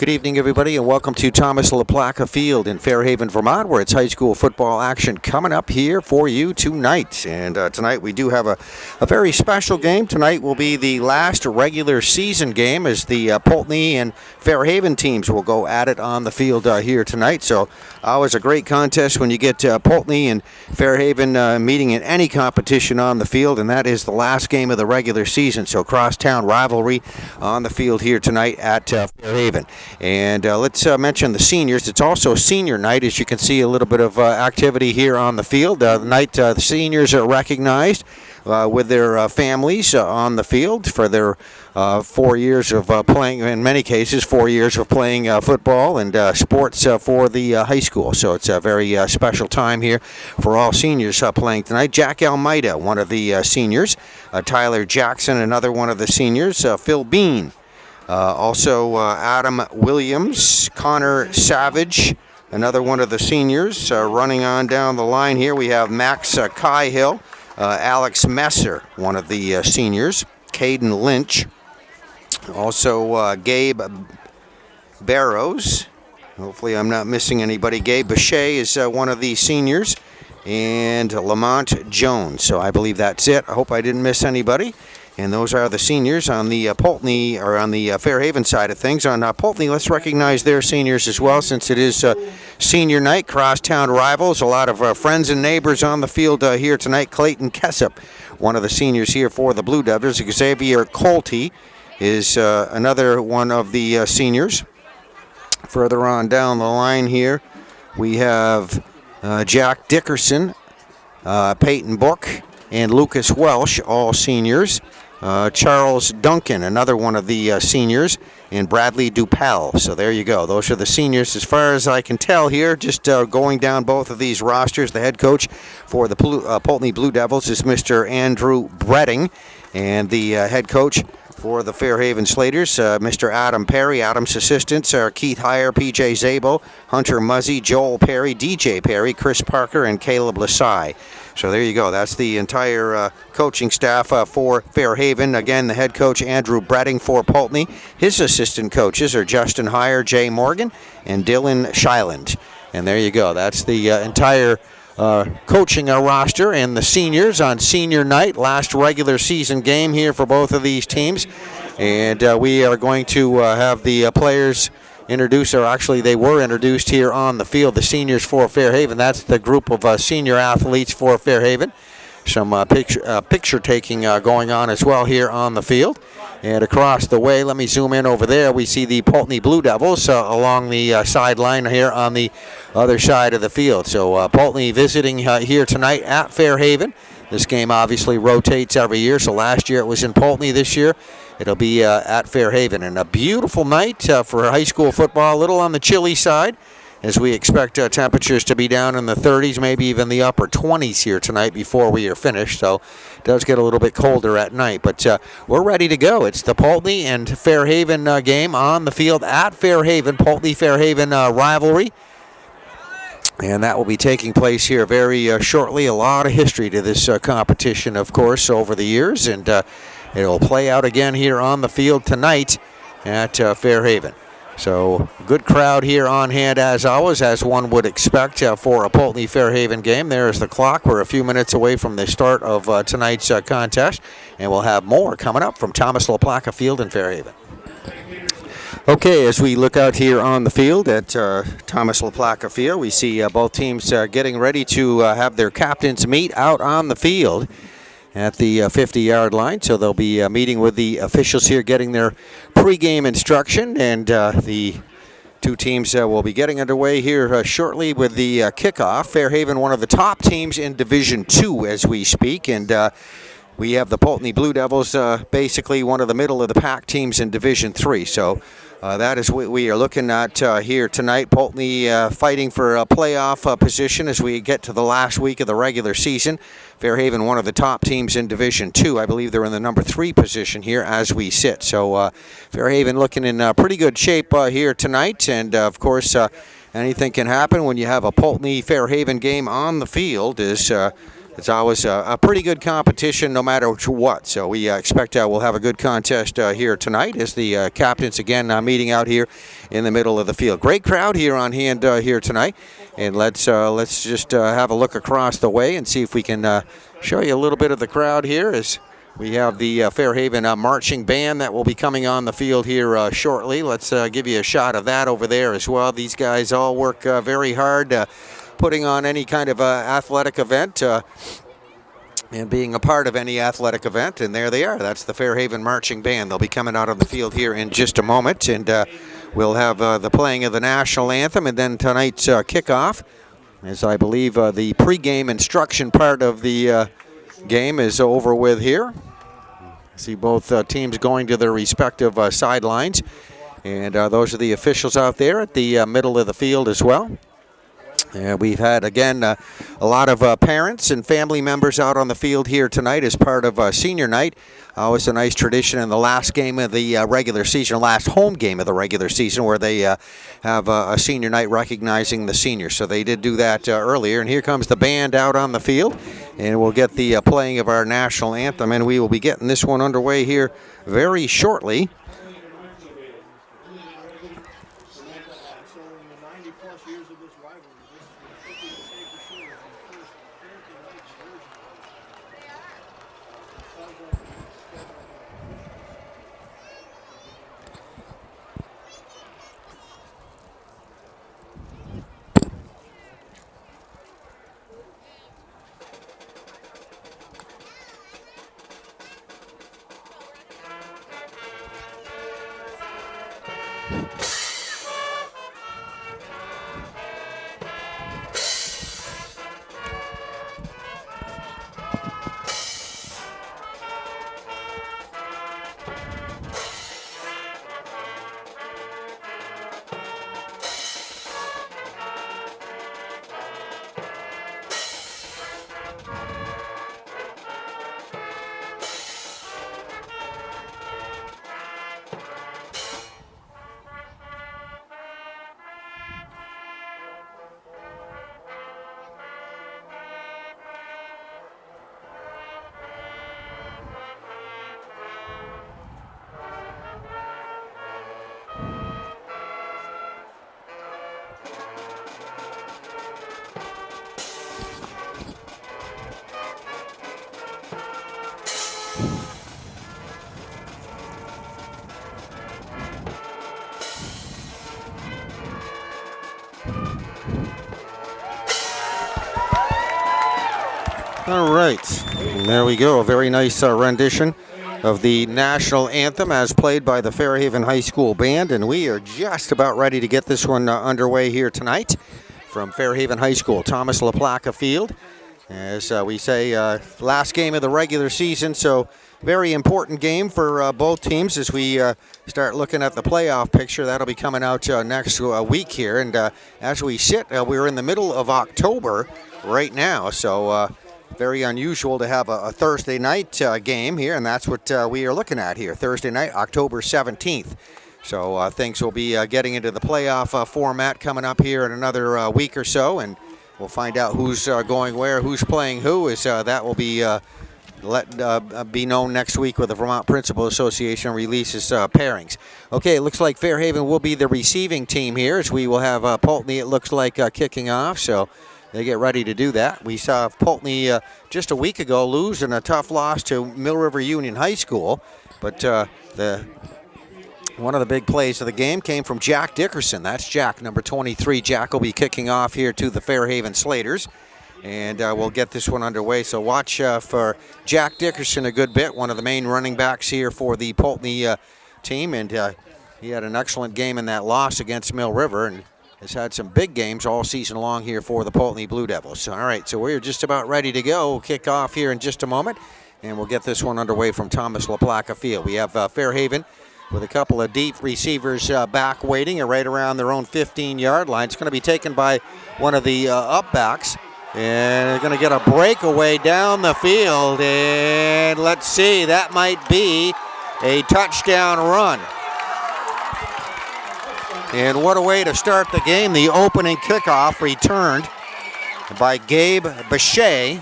Good evening, everybody, and welcome to Thomas LaPlaca Field in Fairhaven, Vermont, where it's high school football action coming up here for you tonight. And tonight we do have a very special game. Tonight will be the last regular season game as the Poultney and Fairhaven teams will go at it on the field here tonight. So always a great contest when you get Poultney and Fairhaven meeting in any competition on the field, and that is the last game of the regular season. So crosstown rivalry on the field here tonight at Fairhaven. And let's mention the seniors. It's also senior night, as you can see a little bit of activity here on the field. Tonight the seniors are recognized with their families on the field for their 4 years of playing, in many cases 4 years of playing football and sports for the high school. So it's a very special time here for all seniors playing tonight. Jack Almeida, one of the seniors. Tyler Jackson, another one of the seniors. Phil Bean. Also Adam Williams, Connor Savage, another one of the seniors. Running on down the line here, we have Max Kaihill, Alex Messer, one of the seniors, Caden Lynch, also Gabe Barrows. Hopefully I'm not missing anybody. Gabe Bechet is one of the seniors, and Lamont Jones. So I believe that's it. I hope I didn't miss anybody. And those are the seniors on the Poultney, or on the Fairhaven side of things. On Poultney, let's recognize their seniors as well, since it is senior night, crosstown rivals. A lot of friends and neighbors on the field here tonight. Clayton Kessup, one of the seniors here for the Blue Devils. Xavier Colty is another one of the seniors. Further on down the line here, we have Jack Dickerson, Peyton Book, and Lucas Welsh, all seniors. Charles Duncan, another one of the seniors, and Bradley Dupel. So there you go. Those are the seniors as far as I can tell here. Just going down both of these rosters, the head coach for the Poultney Blue Devils is Mr. Andrew Bretting, and the head coach for the Fairhaven Slaters, Mr. Adam Perry. Adam's assistants are Keith Heyer, PJ Zabo, Hunter Muzzy, Joel Perry, DJ Perry, Chris Parker, and Caleb Lasai. So there you go. That's the entire coaching staff for Fairhaven. Again, the head coach, Andrew Bretting, for Poultney. His assistant coaches are Justin Heyer, Jay Morgan, and Dylan Shyland. And there you go. That's the entire coaching roster, and the seniors on senior night, last regular season game here for both of these teams. And we are going to have the players introduced, or actually they were introduced here on the field, the seniors for Fairhaven. That's the group of senior athletes for Fairhaven. Some picture taking going on as well here on the field. And across the way, let me zoom in over there, we see the Poultney Blue Devils along the sideline here on the other side of the field. So Poultney visiting here tonight at Fairhaven. This game obviously rotates every year, so last year it was in Poultney. This year it'll be at Fairhaven. And a beautiful night for high school football, a little on the chilly side, as we expect temperatures to be down in the 30s, maybe even the upper 20s here tonight before we are finished. So it does get a little bit colder at night. But we're ready to go. It's the Poultney and Fairhaven game on the field at Fairhaven, Poultney-Fairhaven rivalry. And that will be taking place here very shortly. A lot of history to this competition, of course, over the years. And it will play out again here on the field tonight at Fairhaven. So good crowd here on hand as always, as one would expect for a Poultney-Fairhaven game. There's the clock. We're a few minutes away from the start of tonight's contest, and we'll have more coming up from Thomas LaPlaca Field in Fairhaven. Okay, as we look out here on the field at Thomas LaPlaca Field, we see both teams getting ready to have their captains meet out on the field at the 50-yard line. So they'll be meeting with the officials here, getting their pregame instruction, and the two teams will be getting underway here shortly with the kickoff. Fairhaven, one of the top teams in Division II as we speak, and we have the Poultney Blue Devils, basically one of the middle of the pack teams in Division III. So that is what we are looking at here tonight. Poultney fighting for a playoff position as we get to the last week of the regular season. Fairhaven, one of the top teams in Division II. I believe they're in the number 3 position here as we sit. So Fairhaven looking in pretty good shape here tonight. And, of course, anything can happen when you have a Poultney-Fairhaven game on the field, as it's always a pretty good competition no matter what. So we expect we'll have a good contest here tonight as the captains again meeting out here in the middle of the field. Great crowd here on hand here tonight. And let's just have a look across the way and see if we can show you a little bit of the crowd here as we have the Fairhaven marching band that will be coming on the field here shortly. Let's give you a shot of that over there as well. These guys all work very hard putting on any kind of athletic event and being a part of any athletic event. And there they are. That's the Fairhaven marching band. They'll be coming out on the field here in just a moment. And we'll have the playing of the national anthem and then tonight's kickoff, as I believe the pregame instruction part of the game is over with here. See both teams going to their respective sidelines. And those are the officials out there at the middle of the field as well. We've had, again, a lot of parents and family members out on the field here tonight as part of senior night. Always a nice tradition in the last game of the regular season, last home game of the regular season, where they have a senior night recognizing the seniors. So they did do that earlier. And here comes the band out on the field. And we'll get the playing of our national anthem. And we will be getting this one underway here very shortly. All right, and there we go. A very nice rendition of the national anthem as played by the Fairhaven High School Band. And we are just about ready to get this one underway here tonight from Fairhaven High School, Thomas LaPlaca Field. As we say, last game of the regular season, so very important game for both teams as we start looking at the playoff picture. That'll be coming out next week here. And as we sit, we're in the middle of October right now, so very unusual to have a Thursday night game here, and that's what we are looking at here, Thursday night, October 17th. So things will be getting into the playoff format coming up here in another week or so, and we'll find out who's going where, who's playing who, as that will be be known next week with the Vermont Principal Association releases pairings. Okay, it looks like Fairhaven will be the receiving team here, as we will have Poultney, it looks like, kicking off, so they get ready to do that. We saw Poultney just a week ago lose in a tough loss to Mill River Union High School, but one of the big plays of the game came from Jack Dickerson. That's Jack, number 23. Jack will be kicking off here to the Fairhaven Slaters, and we'll get this one underway. So watch for Jack Dickerson a good bit, one of the main running backs here for the Poultney team, and he had an excellent game in that loss against Mill River, and has had some big games all season long here for the Poultney Blue Devils. All right, so we're just about ready to go. We'll kick off here in just a moment, and we'll get this one underway from Thomas LaPlaca Field. We have Fairhaven with a couple of deep receivers back waiting right around their own 15-yard line. It's going to be taken by one of the up-backs, and they're going to get a breakaway down the field, and let's see, that might be a touchdown run. And what a way to start the game. The opening kickoff returned by Gabe Bechet.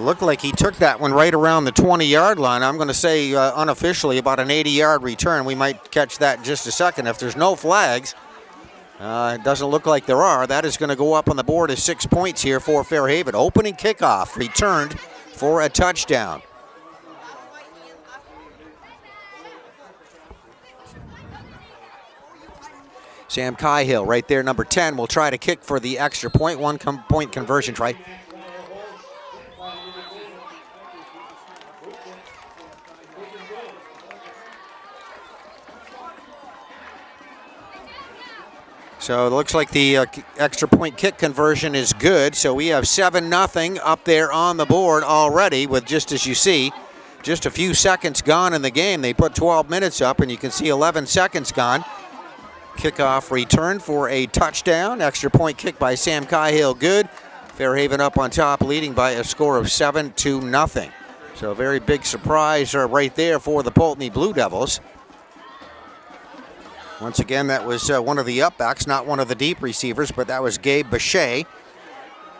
looked like he took that one right around the 20-yard line. I'm going to say unofficially about an 80-yard return. We might catch that in just a second. If there's no flags, it doesn't look like there are. That is going to go up on the board as 6 points here for Fairhaven. Opening kickoff returned for a touchdown. Sam Cahill right there, number 10, will try to kick for the extra point. One-point conversion try. So it looks like the extra point kick conversion is good. So we have 7-0 up there on the board already with, just as you see, just a few seconds gone in the game. They put 12 minutes up, and you can see 11 seconds gone. Kickoff return for a touchdown. Extra point kick by Sam Cahill, good. Fairhaven up on top, leading by a score of 7-0. So a very big surprise right there for the Poultney Blue Devils. Once again, that was one of the upbacks, not one of the deep receivers, but that was Gabe Bechet,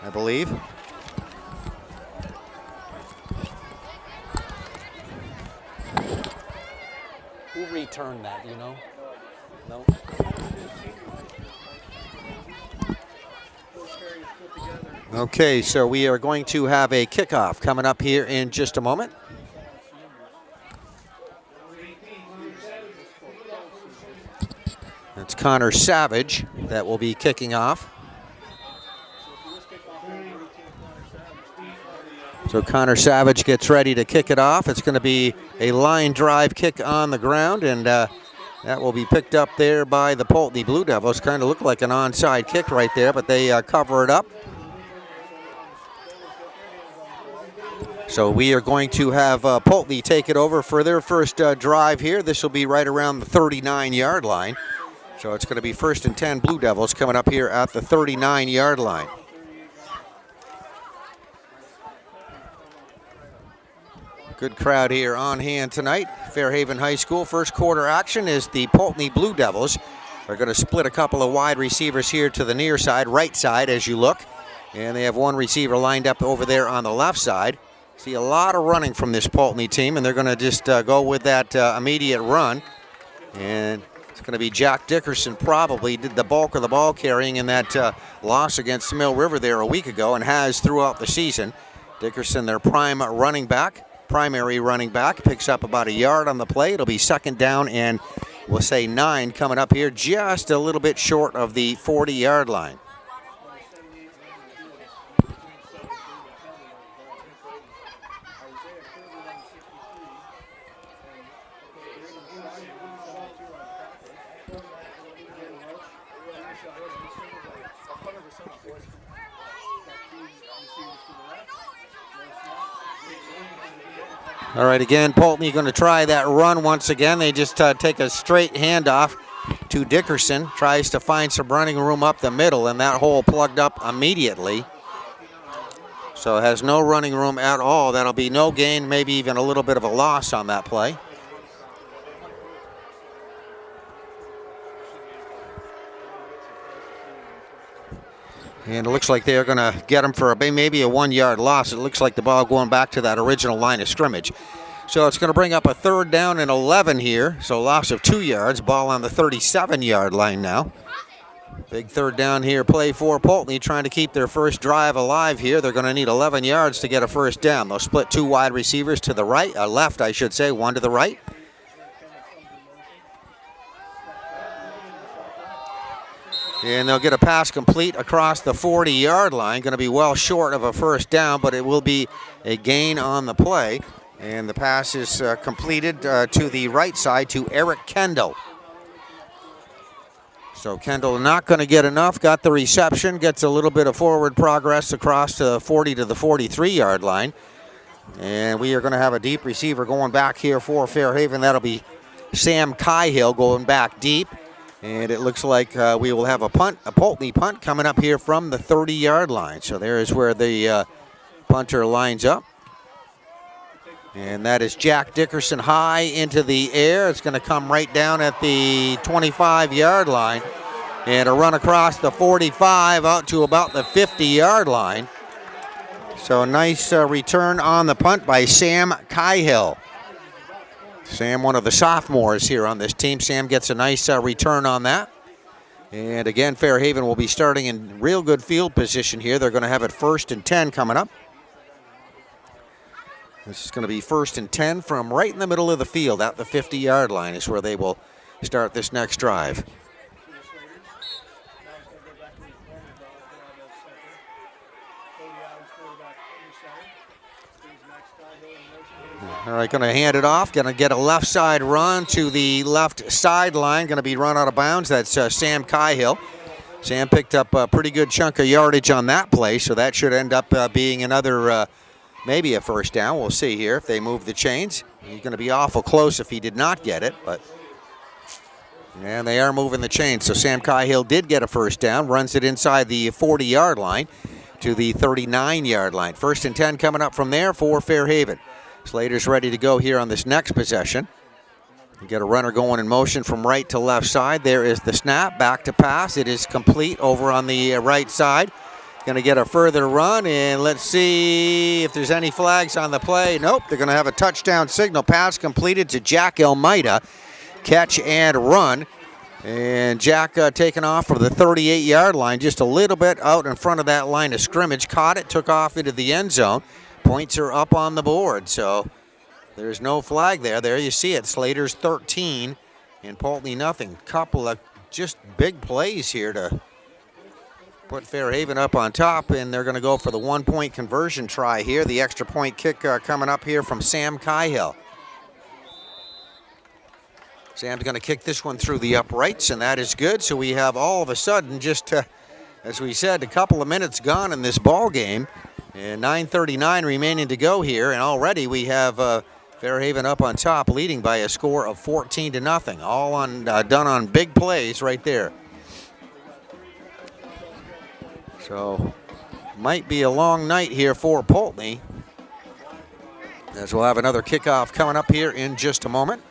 I believe. Who returned that, you know? No. Okay, so we are going to have a kickoff coming up here in just a moment. It's Connor Savage that will be kicking off. So Connor Savage gets ready to kick it off. It's going to be a line drive kick on the ground, and that will be picked up there by the Poultney Blue Devils. Kind of look like an onside kick right there, but they cover it up. So we are going to have Poultney take it over for their first drive here. This will be right around the 39-yard line. So it's going to be 1st and 10 Blue Devils coming up here at the 39-yard line. Good crowd here on hand tonight. Fairhaven High School. First quarter action is the Poultney Blue Devils. They're going to split a couple of wide receivers here to the near side, right side as you look. And they have one receiver lined up over there on the left side. See a lot of running from this Poultney team, and they're going to just go with that immediate run. And it's going to be Jack Dickerson probably did the bulk of the ball carrying in that loss against Mill River there a week ago, and has throughout the season. Dickerson, their primary running back, picks up about a yard on the play. It'll be 2nd down and we'll say 9 coming up here, just a little bit short of the 40-yard line. All right, again, Poultney going to try that run once again. They just take a straight handoff to Dickerson. Tries to find some running room up the middle, and that hole plugged up immediately. So has no running room at all. That'll be no gain, maybe even a little bit of a loss on that play. And it looks like they're going to get him for maybe a 1-yard loss. It looks like the ball going back to that original line of scrimmage. So it's going to bring up a 3rd down and 11 here. So loss of 2 yards. Ball on the 37-yard line now. Big 3rd down here play for Poultney, trying to keep their first drive alive here. They're going to need 11 yards to get a 1st down. They'll split 2 wide receivers to the right, left I should say, 1 to the right. And they'll get a pass complete across the 40-yard line. Going to be well short of a 1st down, but it will be a gain on the play. And the pass is completed to the right side to Eric Kendall. So Kendall not going to get enough. Got the reception. Gets a little bit of forward progress across the 40 to the 43-yard line. And we are going to have a deep receiver going back here for Fairhaven. That'll be Sam Cahill going back deep. And it looks like we will have a Poultney punt coming up here from the 30-yard line. So there is where the punter lines up. And that is Jack Dickerson high into the air. It's going to come right down at the 25-yard line. And a run across the 45 out to about the 50-yard line. So nice return on the punt by Sam Cahill. Sam, one of the sophomores here on this team. Sam gets a nice return on that. And again, Fairhaven will be starting in real good field position here. They're going to have it 1st and 10 coming up. This is going to be 1st and 10 from right in the middle of the field at the 50-yard line is where they will start this next drive. All right, going to hand it off. Going to get a left side run to the left sideline. Going to be run out of bounds. That's Sam Cahill. Sam picked up a pretty good chunk of yardage on that play, so that should end up being another, maybe a 1st down. We'll see here if they move the chains. He's going to be awful close if he did not get it, but and they are moving the chains. So Sam Cahill did get a 1st down, runs it inside the 40-yard line to the 39-yard line. 1st and 10 coming up from there for Fairhaven. Slater's ready to go here on this next possession. You get a runner going in motion from right to left side. There is the snap, back to pass. It is complete over on the right side. Going to get a further run, and let's see if there's any flags on the play. Nope, they're going to have a touchdown signal. Pass completed to Jack Almeida. Catch and run. And Jack taking off for the 38-yard line, just a little bit out in front of that line of scrimmage. Caught it, took off into the end zone. Points are up on the board, so there's no flag there. There you see it. Slater's 13 and Poultney nothing. Couple of just big plays here to put Fairhaven up on top, and they're going to go for the 1-point conversion try here. The extra point kick coming up here from Sam Cahill. Sam's going to kick this one through the uprights, and that is good. So we have all of a sudden just, as we said, a couple of minutes gone in this ball game. And 9:39 remaining to go here, and already we have Fairhaven up on top, leading by a score of 14-0. All on done on big plays right there. So might be a long night here for Poultney, as we'll have another kickoff coming up here in just a moment.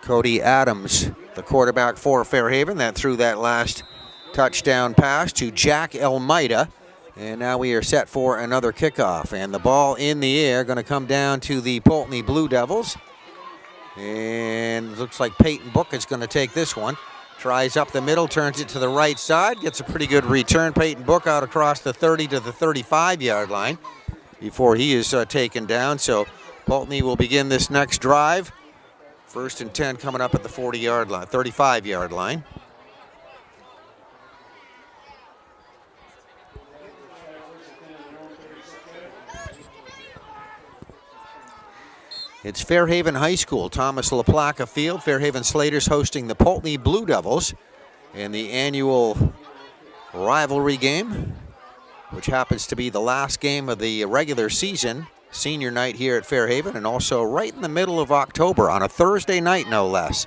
Cody Adams, the quarterback for Fairhaven, that threw that last touchdown pass to Jack Almeida. And now we are set for another kickoff. And the ball in the air, going to come down to the Poultney Blue Devils. And looks like Peyton Book is going to take this one. Tries up the middle, turns it to the right side, gets a pretty good return. Peyton Book out across the 30 to the 35-yard line before he is taken down. So Poultney will begin this next drive. 1st and 10 coming up at the 40-yard line, 35-yard line. It's Fairhaven High School, Thomas LaPlaca Field. Fairhaven Slaters hosting the Poultney Blue Devils in the annual rivalry game, which happens to be the last game of the regular season. Senior night here at Fairhaven, and also right in the middle of October on a Thursday night, no less.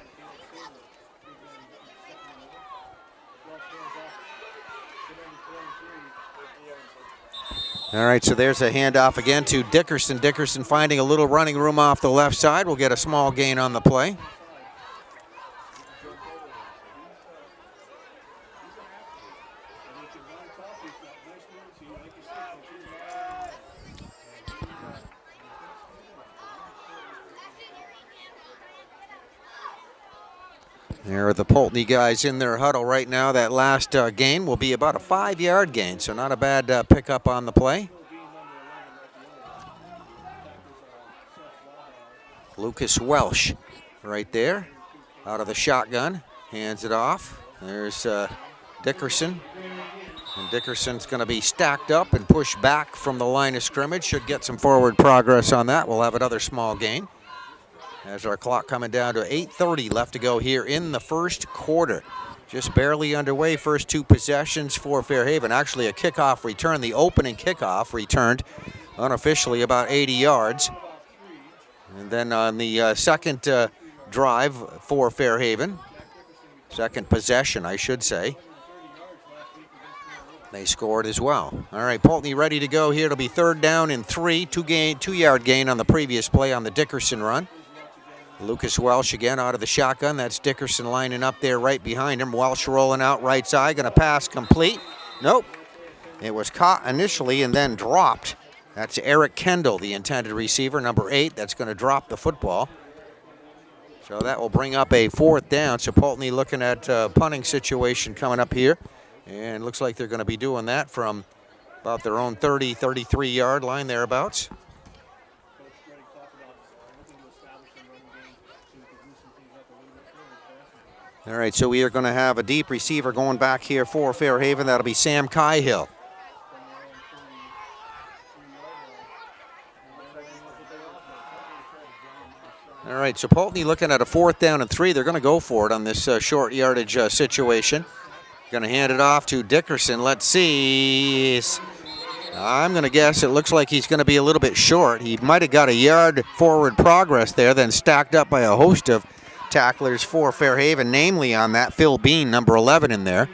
All right, so there's a handoff again to Dickerson. Dickerson finding a little running room off the left side. We'll get a small gain on the play. There are the Poultney guys in their huddle right now. That last gain will be about a 5-yard gain, so not a bad pickup on the play. Lucas Welsh right there out of the shotgun. Hands it off. There's Dickerson. And Dickerson's going to be stacked up and pushed back from the line of scrimmage. Should get some forward progress on that. We'll have another small gain. As our clock coming down to 8:30 left to go here in the first quarter. Just barely underway, first two possessions for Fairhaven. Actually a kickoff return, the opening kickoff returned unofficially about 80 yards. And then on the second drive for Fairhaven, second possession I should say, They scored as well. All right, Poultney ready to go here. It'll be 3rd down and 3. 2-yard gain on the previous play on the Dickerson run. Lucas Welsh again out of the shotgun. That's Dickerson lining up there right behind him. Welsh rolling out right side. Going to pass complete. Nope. It was caught initially and then dropped. That's Eric Kendall, the intended receiver, number 8. That's going to drop the football. So that will bring up a 4th down. So Poultney looking at a punting situation coming up here. And looks like they're going to be doing that from about their own 30, 33-yard line thereabouts. All right, so we are going to have a deep receiver going back here for Fairhaven. That'll be Sam Cahill. All right, so Poultney looking at a 4th down and 3. They're going to go for it on this short yardage situation. Going to hand it off to Dickerson. Let's see. I'm going to guess it looks like he's going to be a little bit short. He might have got a yard forward progress there, then stacked up by a host of tacklers for Fairhaven, namely on that Phil Bean, number 11 in there.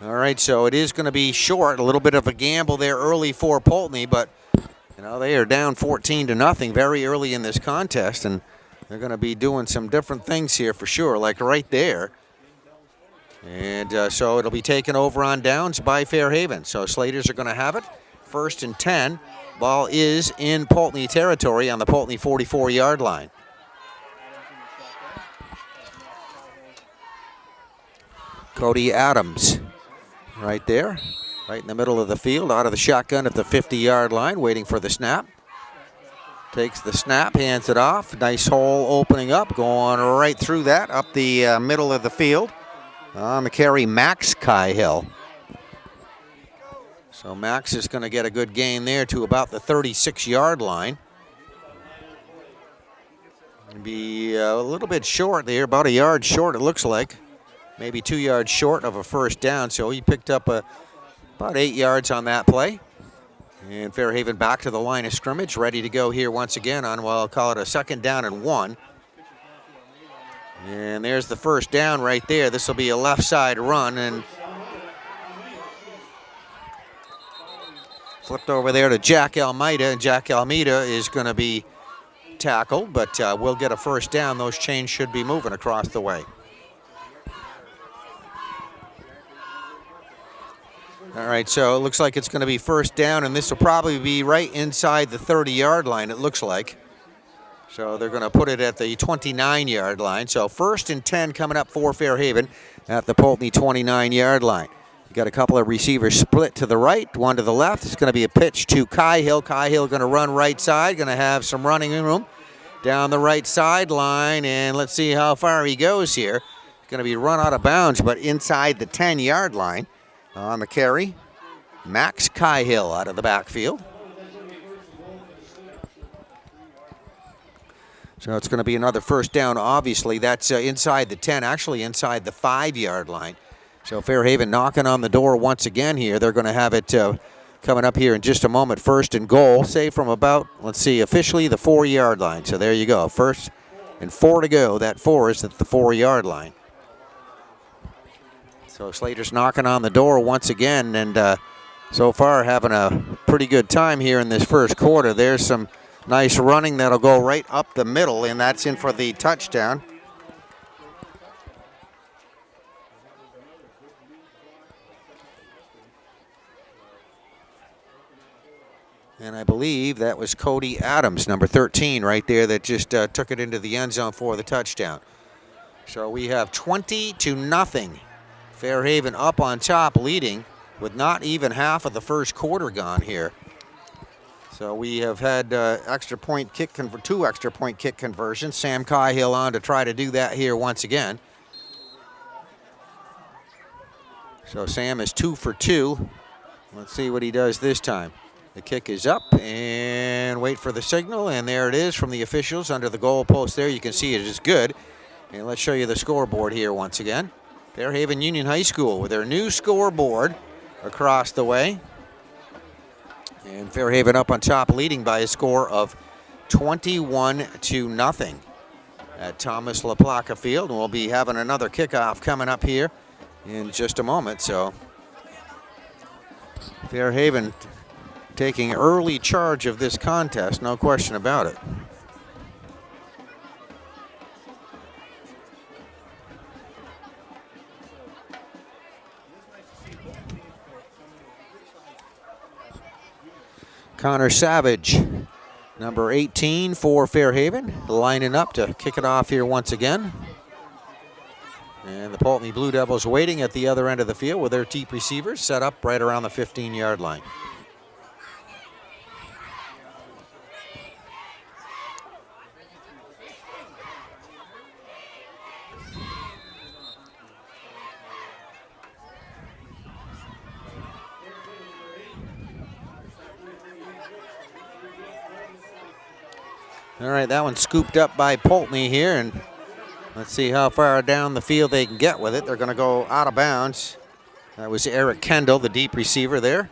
All right, so it is going to be short. A little bit of a gamble there early for Poultney, but you know they are down 14-0 very early in this contest, and they're going to be doing some different things here for sure, like right there. And so it'll be taken over on downs by Fairhaven. So Slaters are going to have it. 1st and 10. Ball is in Poultney territory on the Poultney 44-yard line. Cody Adams right there, right in the middle of the field, out of the shotgun at the 50-yard line, waiting for the snap. Takes the snap, hands it off. Nice hole opening up, going right through that, up the middle of the field. On the carry, Max Cahill. So Max is going to get a good gain there to about the 36-yard line. Be a little bit short there, about a yard short it looks like. Maybe 2 yards short of a 1st down, so he picked up about 8 yards on that play. And Fairhaven back to the line of scrimmage, ready to go here once again on, well, I'll call it a 2nd down and 1. And there's the 1st down right there. This will be a left side run, and flipped over there to Jack Almeida, and Jack Almeida is going to be tackled, but we'll get a 1st down. Those chains should be moving across the way. All right, so it looks like it's going to be 1st down, and this will probably be right inside the 30-yard line, it looks like. So they're going to put it at the 29-yard line. So 1st and 10 coming up for Fairhaven at the Poultney 29-yard line. You got a couple of receivers split to the right, one to the left. It's going to be a pitch to Cahill. Cahill going to run right side, going to have some running room down the right sideline, and let's see how far he goes here. Going to be run out of bounds, but inside the 10-yard line. On the carry, Max Cahill out of the backfield. So it's going to be another 1st down, obviously. That's inside the 10, actually inside the 5-yard line. So Fairhaven knocking on the door once again here. They're going to have it coming up here in just a moment. 1st and goal, say from about, let's see, officially the 4-yard line. So there you go. 1st and 4 to go. That 4 is at the 4-yard line. So Slater's knocking on the door once again, and so far having a pretty good time here in this 1st quarter. There's some nice running that'll go right up the middle, and that's in for the touchdown. And I believe that was Cody Adams, number 13, right there, that just took it into the end zone for the touchdown. So we have 20-0. Fairhaven up on top, leading with not even half of the 1st quarter gone here. So we have had 2 extra point kick conversions. Sam Cahill on to try to do that here once again. So Sam is 2 for 2. Let's see what he does this time. The kick is up, and wait for the signal, and there it is from the officials under the goalpost there. You can see it is good. And let's show you the scoreboard here once again. Fairhaven Union High School with their new scoreboard across the way. And Fairhaven up on top, leading by a score of 21-0 at Thomas LaPlaca Field. And we'll be having another kickoff coming up here in just a moment. So Fairhaven taking early charge of this contest, no question about it. Connor Savage, number 18 for Fairhaven, lining up to kick it off here once again. And the Poultney Blue Devils waiting at the other end of the field with their deep receivers set up right around the 15-yard line. All right, that one scooped up by Poultney here, and let's see how far down the field they can get with it. They're going to go out of bounds. That was Eric Kendall, the deep receiver there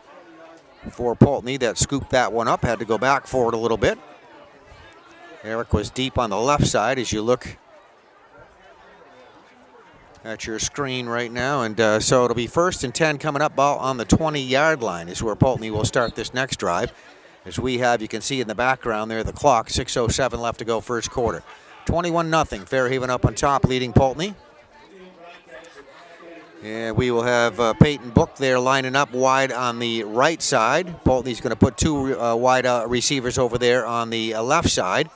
for Poultney, that scooped that one up. Had to go back for it a little bit. Eric was deep on the left side as you look at your screen right now. And so it'll be 1st and 10 coming up. Ball on the 20-yard line is where Poultney will start this next drive. As we have, you can see in the background there, the clock, 6:07 left to go first quarter. 21-0, Fairhaven up on top, leading Poultney. And we will have Peyton Book there lining up wide on the right side. Poultney's going to put 2 wide receivers over there on the left side.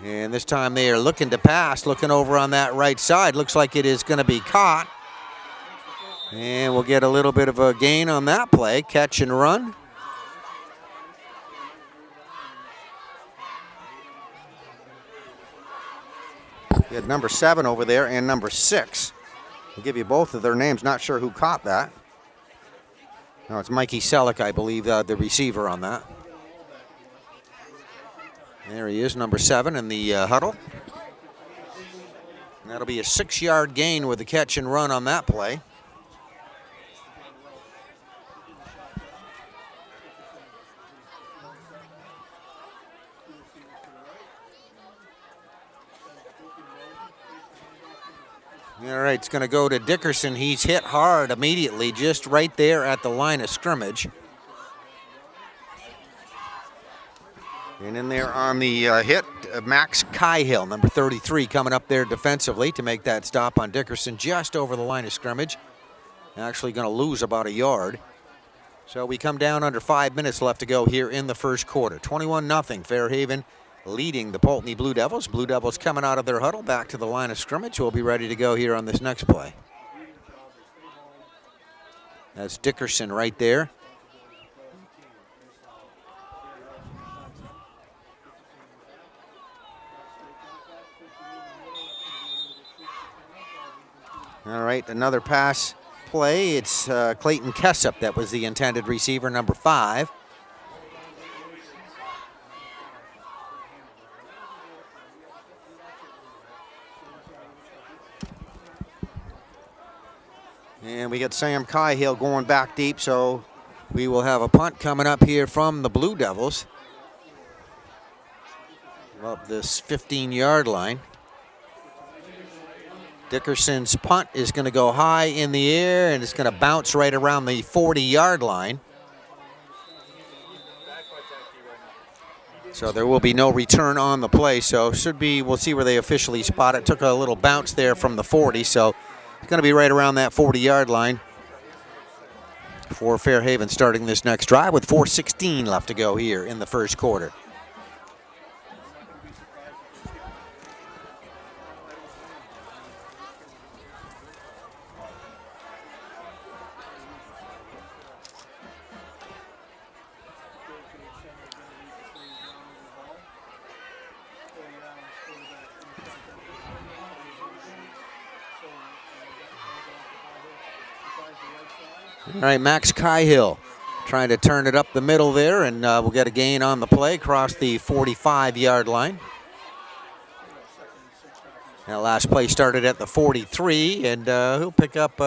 And this time they are looking to pass, looking over on that right side. Looks like it is going to be caught. And we'll get a little bit of a gain on that play, catch and run. We had number 7 over there and number 6. I'll give you both of their names. Not sure who caught that. No, it's Mikey Selleck, I believe, the receiver on that. There he is, number 7 in the huddle. And that'll be a 6-yard gain with the catch and run on that play. All right, it's going to go to Dickerson. He's hit hard immediately, just right there at the line of scrimmage. And in there on the hit, Max Cahill, number 33, coming up there defensively to make that stop on Dickerson just over the line of scrimmage. Actually going to lose about a yard. So we come down under 5 minutes left to go here in the first quarter. 21-0, Fairhaven leading the Poultney Blue Devils. Blue Devils coming out of their huddle back to the line of scrimmage. We'll be ready to go here on this next play. That's Dickerson right there. All right, another pass play. It's Clayton Kessup that was the intended receiver, number 5. And we get Sam Cahill going back deep, so we will have a punt coming up here from the Blue Devils. Up this 15-yard line. Dickerson's punt is going to go high in the air, and it's going to bounce right around the 40-yard line. So there will be no return on the play, so should be, we'll see where they officially spot it. Took a little bounce there from the 40, so it's going to be right around that 40-yard line for Fairhaven starting this next drive with 4:16 left to go here in the first quarter. All right, Max Cahill trying to turn it up the middle there, and we'll get a gain on the play across the 45-yard line. That last play started at the 43, and he'll pick up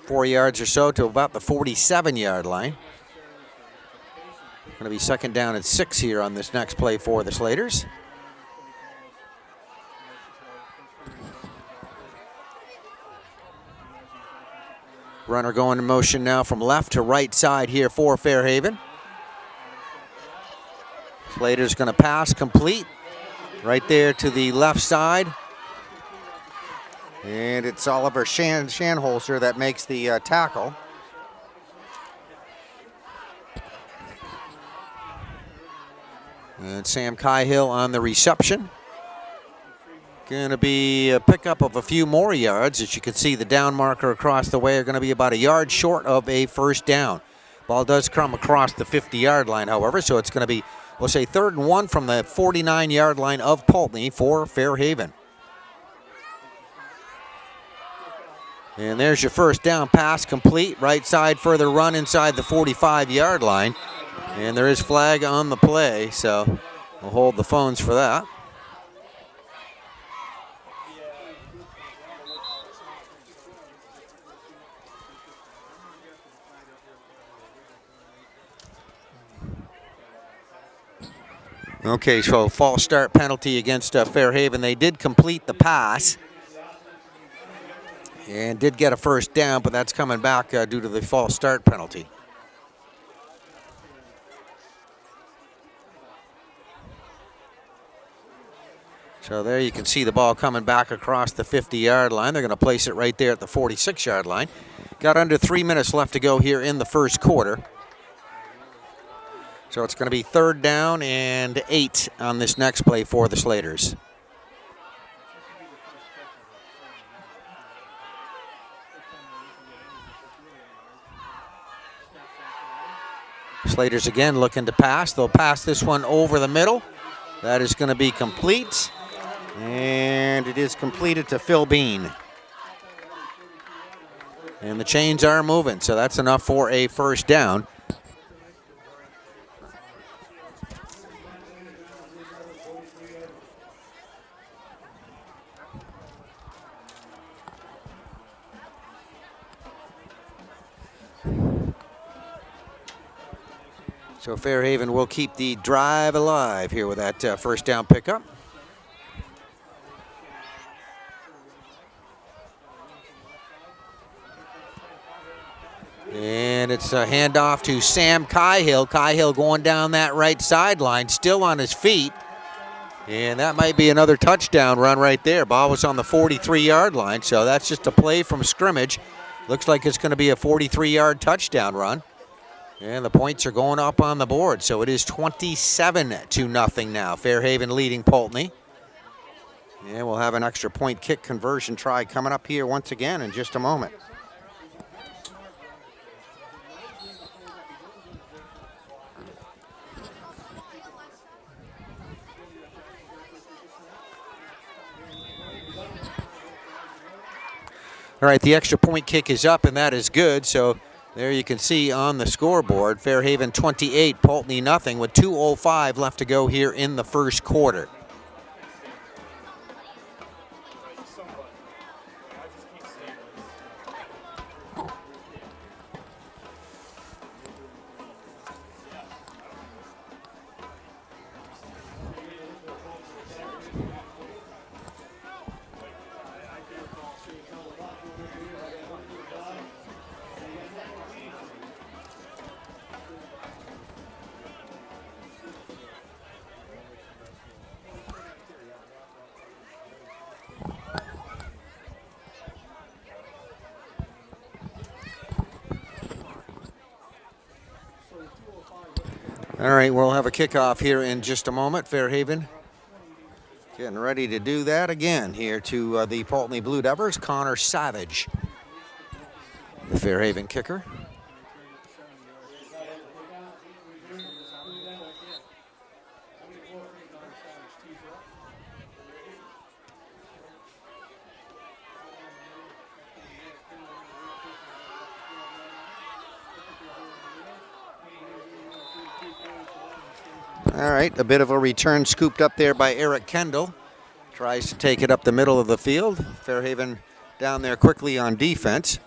4 yards or so to about the 47-yard line. Going to be 2nd down and 6 here on this next play for the Slaters. Runner going in motion now from left to right side here for Fairhaven. Slater's going to pass complete right there to the left side. And it's Oliver Shanholzer that makes the tackle. And Sam Cahill on the reception. Going to be a pickup of a few more yards. As you can see, the down marker across the way are going to be about a yard short of a first down. Ball does come across the 50-yard line, however, so it's going to be, we'll say, 3rd and 1 from the 49-yard line of Poultney for Fairhaven. And there's your first down pass complete. Right side further run inside the 45-yard line. And there is flag on the play, so we'll hold the phones for that. Okay, so false start penalty against Fairhaven. They did complete the pass and did get a first down, but that's coming back due to the false start penalty. So there you can see the ball coming back across the 50-yard line. They're going to place it right there at the 46-yard line. Got under 3 minutes left to go here in the first quarter. So it's going to be 3rd down and 8 on this next play for the Slaters. Slaters again looking to pass. They'll pass this one over the middle. That is going to be complete. And it is completed to Phil Bean. And the chains are moving, so that's enough for a first down. So Fairhaven will keep the drive alive here with that first down pickup. And it's a handoff to Sam Cahill. Cahill going down that right sideline, still on his feet. And that might be another touchdown run right there. Ball was on the 43-yard line, so that's just a play from scrimmage. Looks like it's going to be a 43-yard touchdown run. And the points are going up on the board, so it is 27-0 now. Fairhaven leading Poultney. And we'll have an extra point kick conversion try coming up here once again in just a moment. All right, the extra point kick is up, and that is good. So there you can see on the scoreboard, Fairhaven 28, Poultney nothing, with 2:05 left to go here in the first quarter. All right, we'll have a kickoff here in just a moment. Fairhaven getting ready to do that again here to the Poultney Blue Devils. Connor Savage, the Fairhaven kicker. All right, a bit of a return scooped up there by Eric Kendall. Tries to take it up the middle of the field. Fairhaven down there quickly on defense.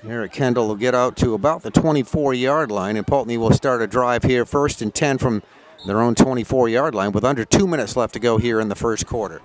Eric Kendall will get out to about the 24-yard line, and Poultney will start a drive here, 1st and 10 from their own 24-yard line with under 2 minutes left to go here in the first quarter.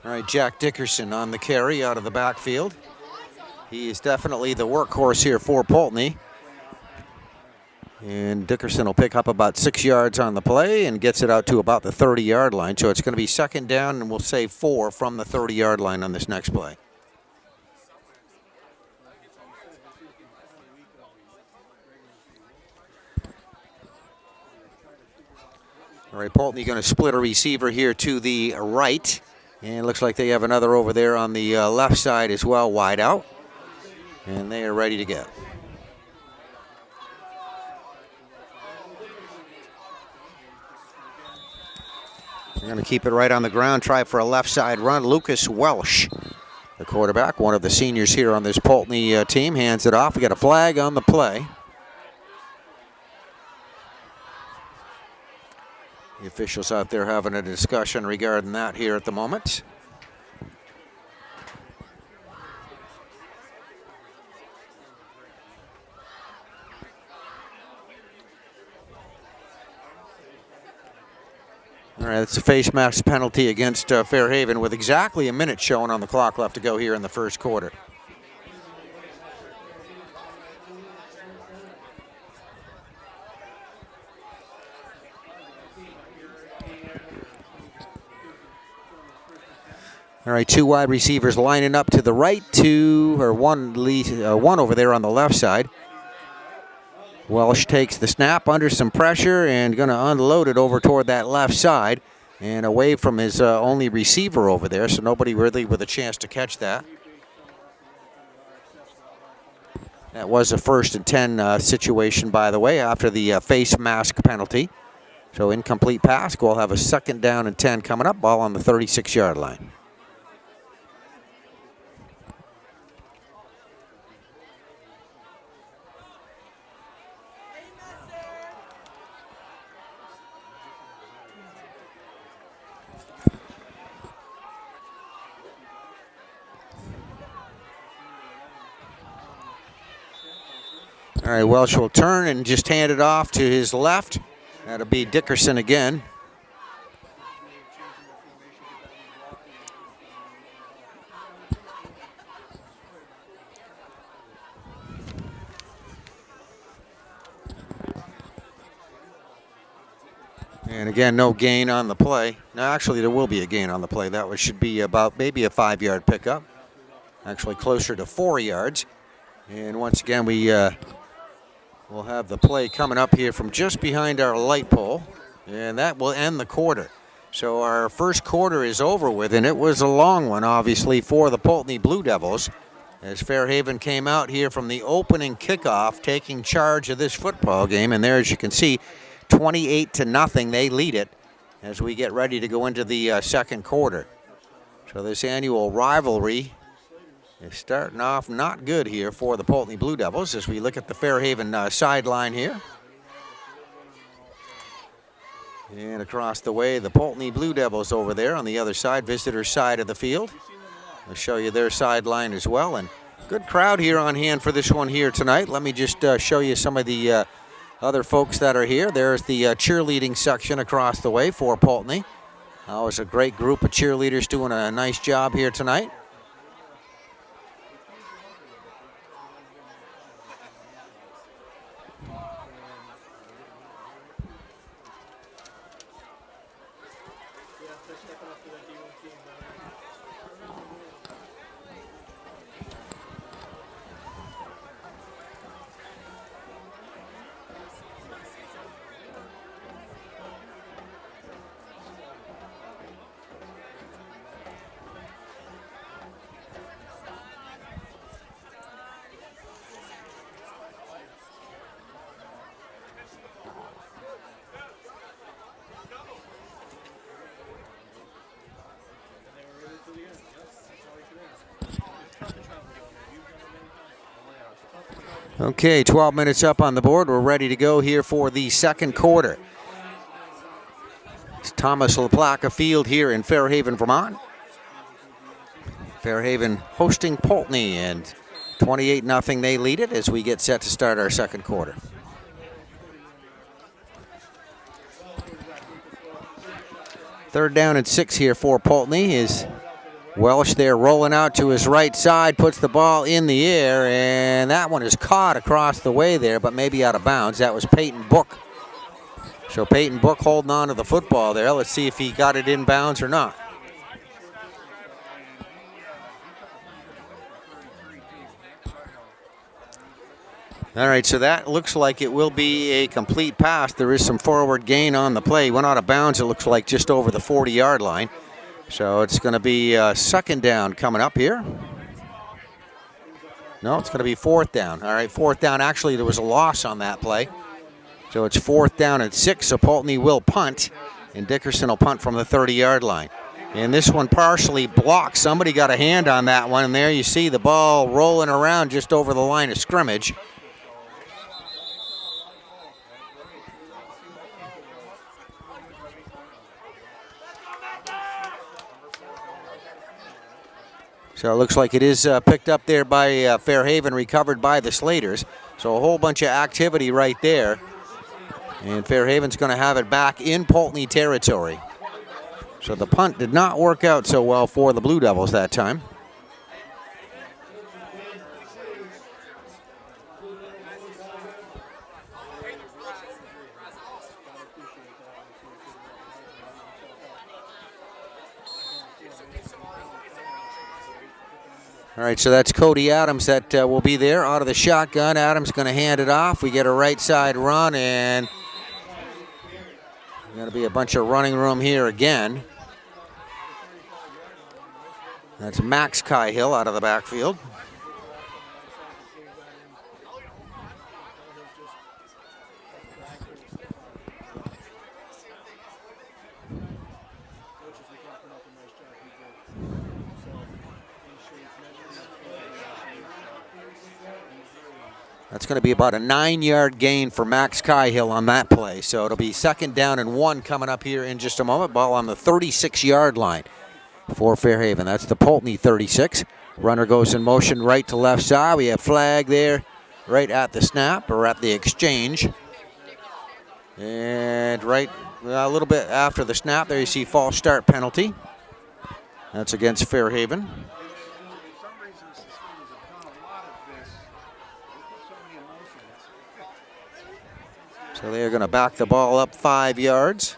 All right, Jack Dickerson on the carry out of the backfield. He is definitely the workhorse here for Poultney. And Dickerson will pick up about 6 yards on the play and gets it out to about the 30-yard line. So it's going to be second down, and we'll say 4 from the 30-yard line on this next play. All right, Poultney going to split a receiver here to the right. And it looks like they have another over there on the left side as well, wide out. And they are ready to go. They're going to keep it right on the ground, try for a left side run. Lucas Welsh, the quarterback, one of the seniors here on this Poultney team, hands it off. We got a flag on the play. The officials out there having a discussion regarding that here at the moment. All right, it's a face mask penalty against Fairhaven with exactly a minute showing on the clock left to go here in the first quarter. All right, 2 wide receivers lining up to the right, one over there on the left side. Welsh takes the snap under some pressure and going to unload it over toward that left side and away from his only receiver over there, so nobody really with a chance to catch that. That was a 1st and 10 situation, by the way, after the face mask penalty. So incomplete pass. We'll have a 2nd down and 10 coming up, ball on the 36-yard line. All right, Welsh will turn and just hand it off to his left. That'll be Dickerson again. And again, no gain on the play. Now, actually, there will be a gain on the play. That should be about maybe a 5-yard pickup. Actually, closer to 4 yards. And once again, we'll have the play coming up here from just behind our light pole. And that will end the quarter. So our first quarter is over with, and it was a long one, obviously, for the Poultney Blue Devils, as Fairhaven came out here from the opening kickoff, taking charge of this football game. And there, as you can see, 28-0, they lead it as we get ready to go into the second quarter. So this annual rivalry is starting off not good here for the Poultney Blue Devils as we look at the Fairhaven sideline here. And across the way, the Poultney Blue Devils over there on the other side, visitor side of the field. I'll show you their sideline as well. And good crowd here on hand for this one here tonight. Let me just show you some of the other folks that are here. There's the cheerleading section across the way for Poultney. Always a great group of cheerleaders doing a nice job here tonight. Okay, 12 minutes up on the board. We're ready to go here for the second quarter. It's Thomas LaPlaca Field here in Fairhaven, Vermont. Fairhaven hosting Poultney, and 28-0 they lead it as we get set to start our second quarter. Third down and 6 here for Poultney is Welsh there rolling out to his right side, puts the ball in the air, and that one is caught across the way there, but maybe out of bounds. That was Peyton Book. So Peyton Book holding on to the football there. Let's see if he got it in bounds or not. All right, so that looks like it will be a complete pass. There is some forward gain on the play. Went out of bounds, it looks like, just over the 40-yard line. So it's going to be second down coming up here. No, it's going to be fourth down. All right, fourth down. Actually, there was a loss on that play. So it's fourth down and 6, so Poultney will punt, and Dickerson will punt from the 30-yard line. And this one partially blocked. Somebody got a hand on that one, and there you see the ball rolling around just over the line of scrimmage. So it looks like it is picked up there by Fairhaven, recovered by the Slaters. So a whole bunch of activity right there. And Fairhaven's going to have it back in Poultney territory. So the punt did not work out so well for the Blue Devils that time. All right, so that's Cody Adams that will be there out of the shotgun. Adams going to hand it off. We get a right side run, and going to be a bunch of running room here again. That's Max Cahill out of the backfield. That's going to be about a 9-yard gain for Max Cahill on that play. So it'll be second down and 1 coming up here in just a moment. Ball on the 36-yard line for Fairhaven. That's the Poultney 36. Runner goes in motion right to left side. We have flag there right at the snap or at the exchange. And right a little bit after the snap there you see false start penalty. That's against Fairhaven. So they're going to back the ball up 5 yards.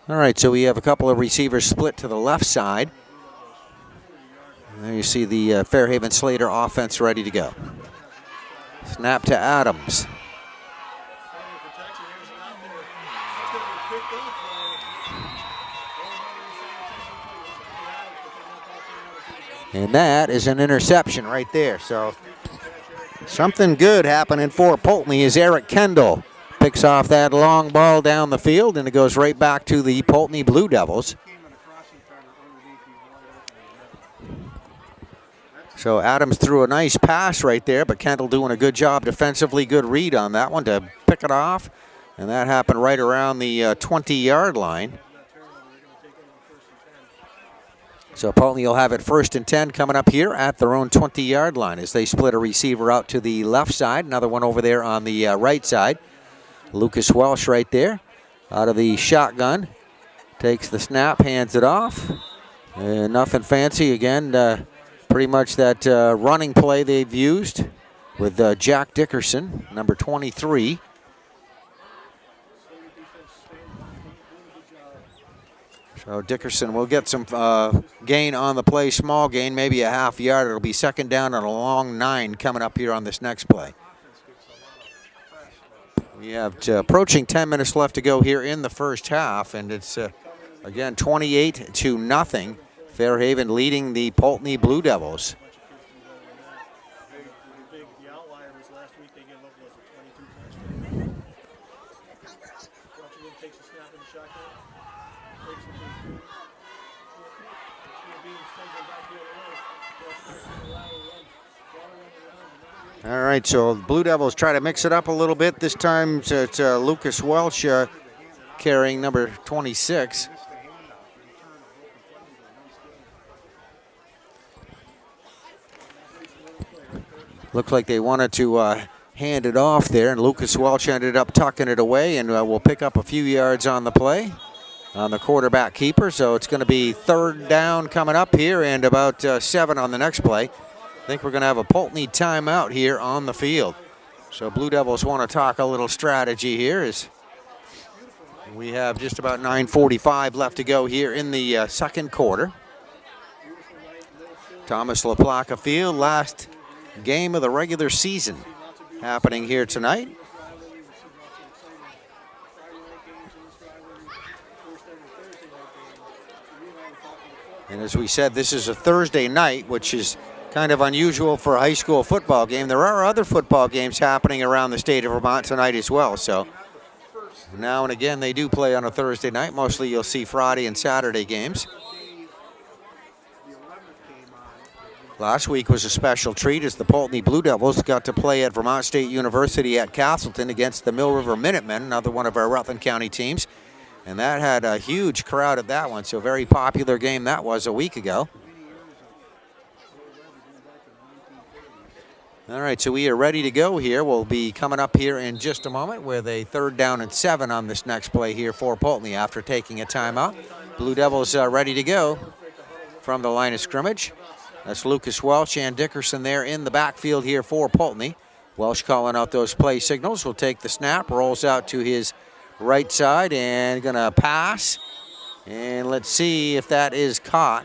All right, so we have a couple of receivers split to the left side. And there you see the Fairhaven Slater offense ready to go. Snap to Adams. And that is an interception right there. So something good happening for Poultney as Eric Kendall picks off that long ball down the field, and it goes right back to the Poultney Blue Devils. So Adams threw a nice pass right there, but Kendall doing a good job defensively, good read on that one to pick it off. And that happened right around the 20-yard line. So Poultney will have it 1st and 10 coming up here at their own 20-yard line as they split a receiver out to the left side. Another one over there on the right side. Lucas Welsh right there out of the shotgun. Takes the snap, hands it off. And nothing fancy again. Pretty much that running play they've used with Jack Dickerson, number 23. So Dickerson will get some gain on the play, small gain, maybe a half yard. It'll be second down and a long 9 coming up here on this next play. We have approaching 10 minutes left to go here in the first half, and it's, again, 28-0. Fairhaven leading the Poultney Blue Devils. All right, so Blue Devils try to mix it up a little bit. This time it's Lucas Welch carrying number 26. Looked like they wanted to hand it off there, and Lucas Welch ended up tucking it away, and will pick up a few yards on the play on the quarterback keeper. So it's going to be 3rd down coming up here and about 7 on the next play. I think we're going to have a Poultney timeout here on the field. So Blue Devils want to talk a little strategy here as we have just about 9:45 left to go here in the second quarter. Thomas LaPlaca Field, last game of the regular season happening here tonight. And as we said, this is a Thursday night, which is kind of unusual for a high school football game. There are other football games happening around the state of Vermont tonight as well. So now and again, they do play on a Thursday night. Mostly you'll see Friday and Saturday games. Last week was a special treat as the Poultney Blue Devils got to play at Vermont State University at Castleton against the Mill River Minutemen, another one of our Rutland County teams. And that had a huge crowd at that one, so a very popular game that was a week ago. All right, so we are ready to go here. We'll be coming up here in just a moment with a 3rd down and 7 on this next play here for Poultney after taking a timeout. Blue Devils are ready to go from the line of scrimmage. That's Lucas Welch and Dickerson there in the backfield here for Poultney. Welch calling out those play signals. Will take the snap, rolls out to his right side and gonna pass. And let's see if that is caught.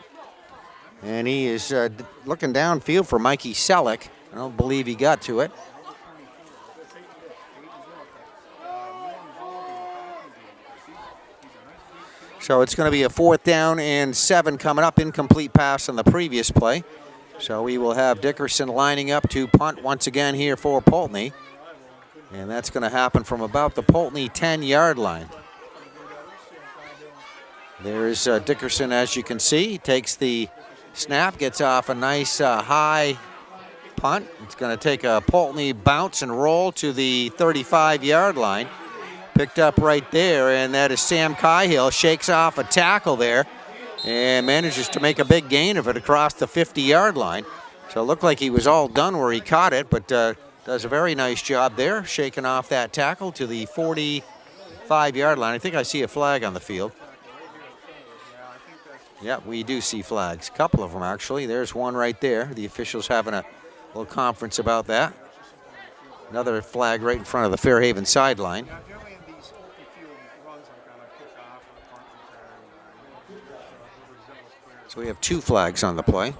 And he is looking downfield for Mikey Selleck. I don't believe he got to it. So it's going to be a 4th down and 7 coming up. Incomplete pass on the previous play. So we will have Dickerson lining up to punt once again here for Poultney. And that's going to happen from about the Poultney 10-yard line. There's Dickerson, as you can see. He takes the snap, gets off a nice high punt. It's going to take a Poultney bounce and roll to the 35-yard line. Picked up right there, and that is Sam Cahill. Shakes off a tackle there and manages to make a big gain of it across the 50-yard line. So it looked like he was all done where he caught it, but does a very nice job there, shaking off that tackle to the 45-yard line. I think I see a flag on the field. Yeah, we do see flags. A couple of them, actually. There's one right there. The officials having a little conference about that. Another flag right in front of the Fairhaven sideline. So we have 2 flags on the play.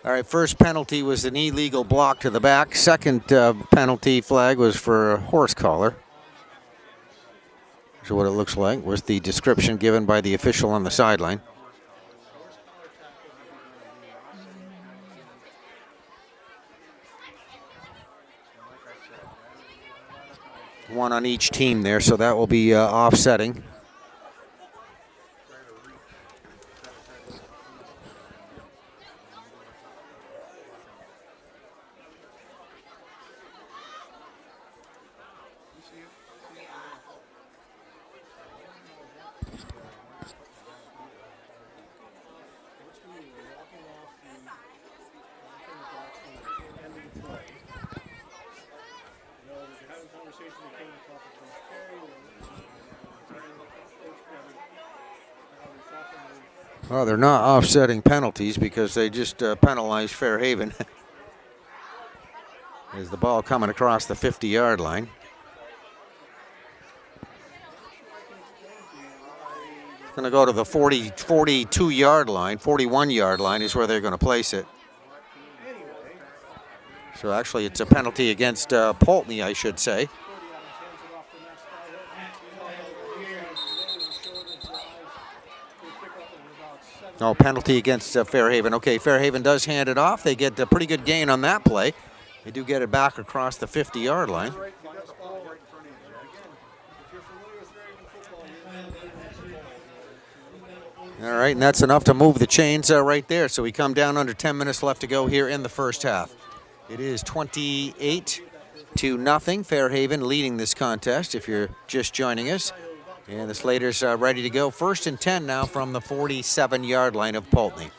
All right, first penalty was an illegal block to the back. Second penalty flag was for a horse collar. So what it looks like was the description given by the official on the sideline. One on each team there, so that will be offsetting. Well, they're not offsetting penalties because they just penalized Fairhaven. As the ball coming across the 50-yard line. Going to go to the 42-yard line. 41-yard line is where they're going to place it. So actually it's a penalty against Poultney, I should say. No, penalty against Fairhaven. Okay, Fairhaven does hand it off. They get a pretty good gain on that play. They do get it back across the 50-yard line. All right, and that's enough to move the chains right there. So we come down under 10 minutes left to go here in the first half. It is 28-0. Fairhaven leading this contest if you're just joining us. And the Slaters are ready to go. 1st and 10 now from the 47-yard line of Poultney.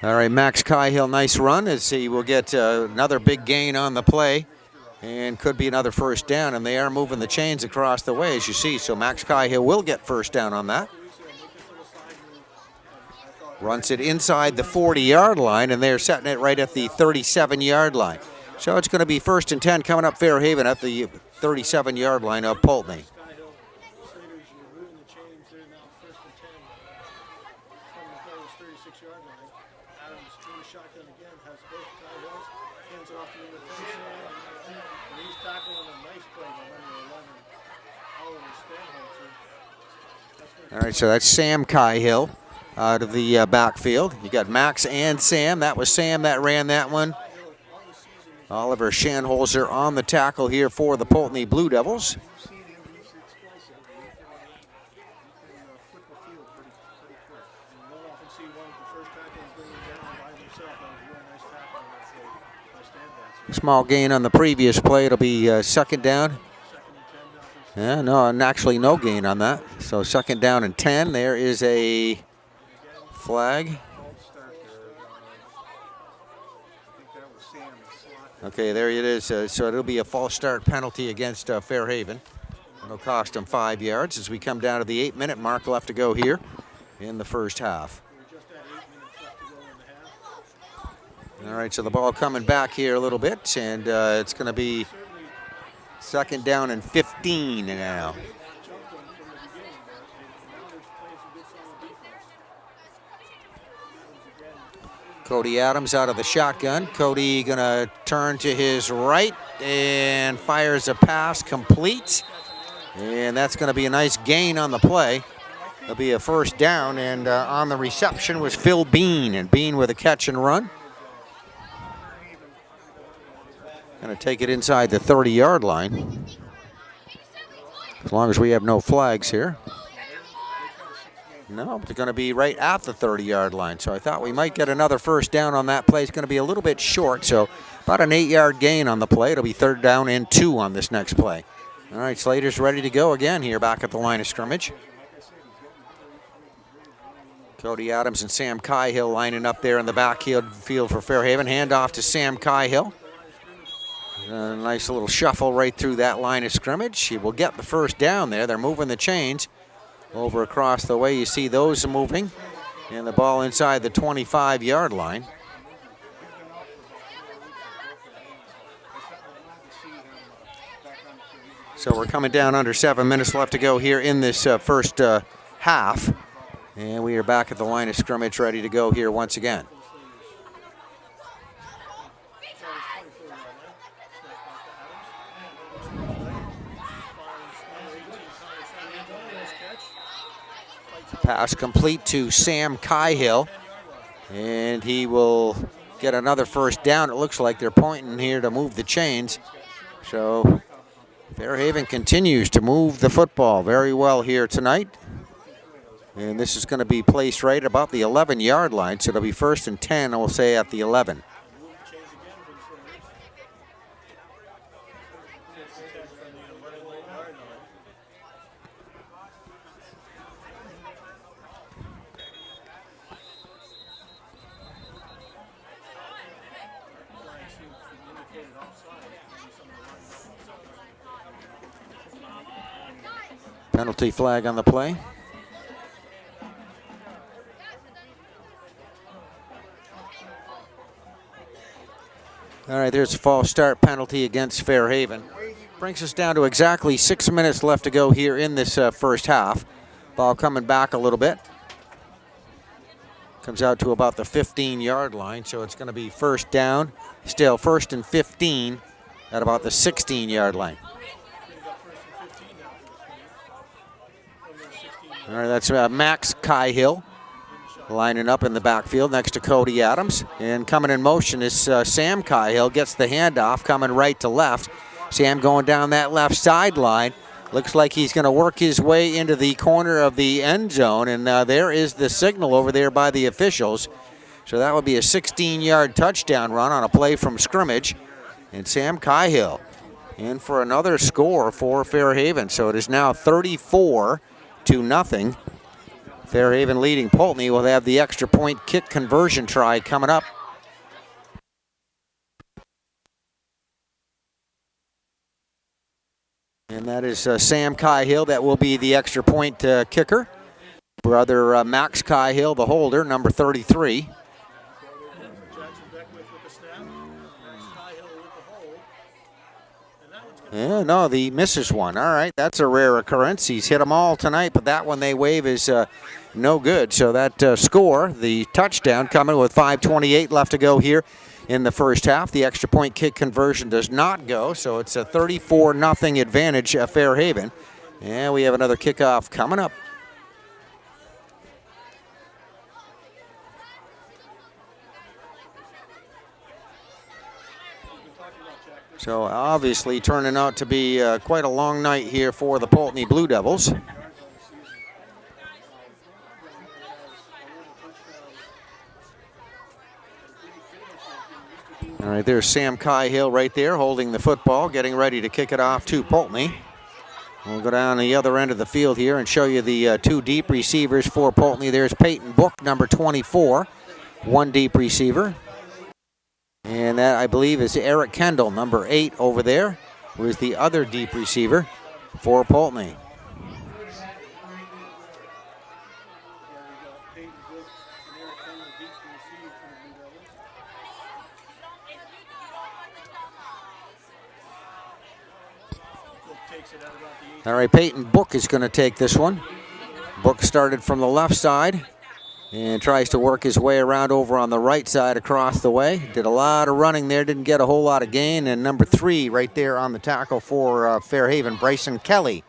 All right, Max Cahill, nice run as he will get another big gain on the play and could be another first down, and they are moving the chains across the way as you see, so Max Cahill will get first down on that. Runs it inside the 40-yard line, and they're setting it right at the 37-yard line. So it's going to be 1st and 10 coming up Fairhaven at the 37-yard line of Poultney. All right, so that's Sam Cahill out of the backfield. You got Max and Sam. That was Sam that ran that one. Oliver Shanholzer on the tackle here for the Poultney Blue Devils. Small gain on the previous play. It'll be 2nd down. Yeah, no, and actually no gain on that. So 2nd down and 10. There is a flag. Okay, there it is. So it'll be a false start penalty against Fairhaven. It'll cost them 5 yards as we come down to the 8-minute mark left to go here in the first half. All right, so the ball coming back here a little bit, and it's going to be 2nd down and 15 now. Cody Adams out of the shotgun. Cody going to turn to his right and fires a pass complete. And that's going to be a nice gain on the play. It'll be a first down, and on the reception was Phil Bean, and Bean with a catch and run. Going to take it inside the 30-yard line. As long as we have no flags here. No, they're going to be right at the 30-yard line. So I thought we might get another first down on that play. It's going to be a little bit short, so about an 8-yard gain on the play. It'll be 3rd down and 2 on this next play. All right, Slater's ready to go again here back at the line of scrimmage. Cody Adams and Sam Cahill lining up there in the backfield for Fairhaven. Handoff to Sam Cahill. A nice little shuffle right through that line of scrimmage. He will get the first down there. They're moving the chains over across the way. You see those moving. And the ball inside the 25-yard line. So we're coming down under 7 minutes left to go here in this first half. And we are back at the line of scrimmage ready to go here once again. Pass complete to Sam Cahill, and he will get another first down. It looks like they're pointing here to move the chains. So Fairhaven continues to move the football very well here tonight. And this is going to be placed right about the 11-yard line, so it'll be 1st and 10, I will say, at the 11. Penalty flag on the play. All right, there's a false start penalty against Fairhaven. Brings us down to exactly 6 minutes left to go here in this first half. Ball coming back a little bit. Comes out to about the 15-yard line, so it's going to be first down. Still first and 15 at about the 16-yard line. All right, that's Max Cahill lining up in the backfield next to Cody Adams. And coming in motion is Sam Cahill, gets the handoff coming right to left. Sam going down that left sideline. Looks like he's going to work his way into the corner of the end zone, and there is the signal over there by the officials. So that would be a 16-yard touchdown run on a play from scrimmage. And Sam Cahill in for another score for Fairhaven. So it is now 34-0. Fairhaven leading Poultney. Will have the extra point kick conversion try coming up. And that is Sam Cahill. That will be the extra point kicker. Brother Max Cahill, the holder, number 33. Yeah, no, the misses one. All right, that's a rare occurrence. He's hit them all tonight, but that one they wave is no good. So that score, the touchdown, coming with 5:28 left to go here in the first half. The extra point kick conversion does not go, so it's a 34-0 advantage at Fairhaven. And we have another kickoff coming up. So obviously turning out to be quite a long night here for the Poultney Blue Devils. All right, there's Sam Cahill right there holding the football, getting ready to kick it off to Poultney. We'll go down the other end of the field here and show you the two deep receivers for Poultney. There's Peyton Book, number 24, one deep receiver. And that, I believe, is Eric Kendall, number 8 over there, who is the other deep receiver for Poultney. All right, Peyton Book is going to take this one. Book started from the left side and tries to work his way around over on the right side across the way. Did a lot of running there, didn't get a whole lot of gain. And number 3 right there on the tackle for Fairhaven, Bryson Kelly.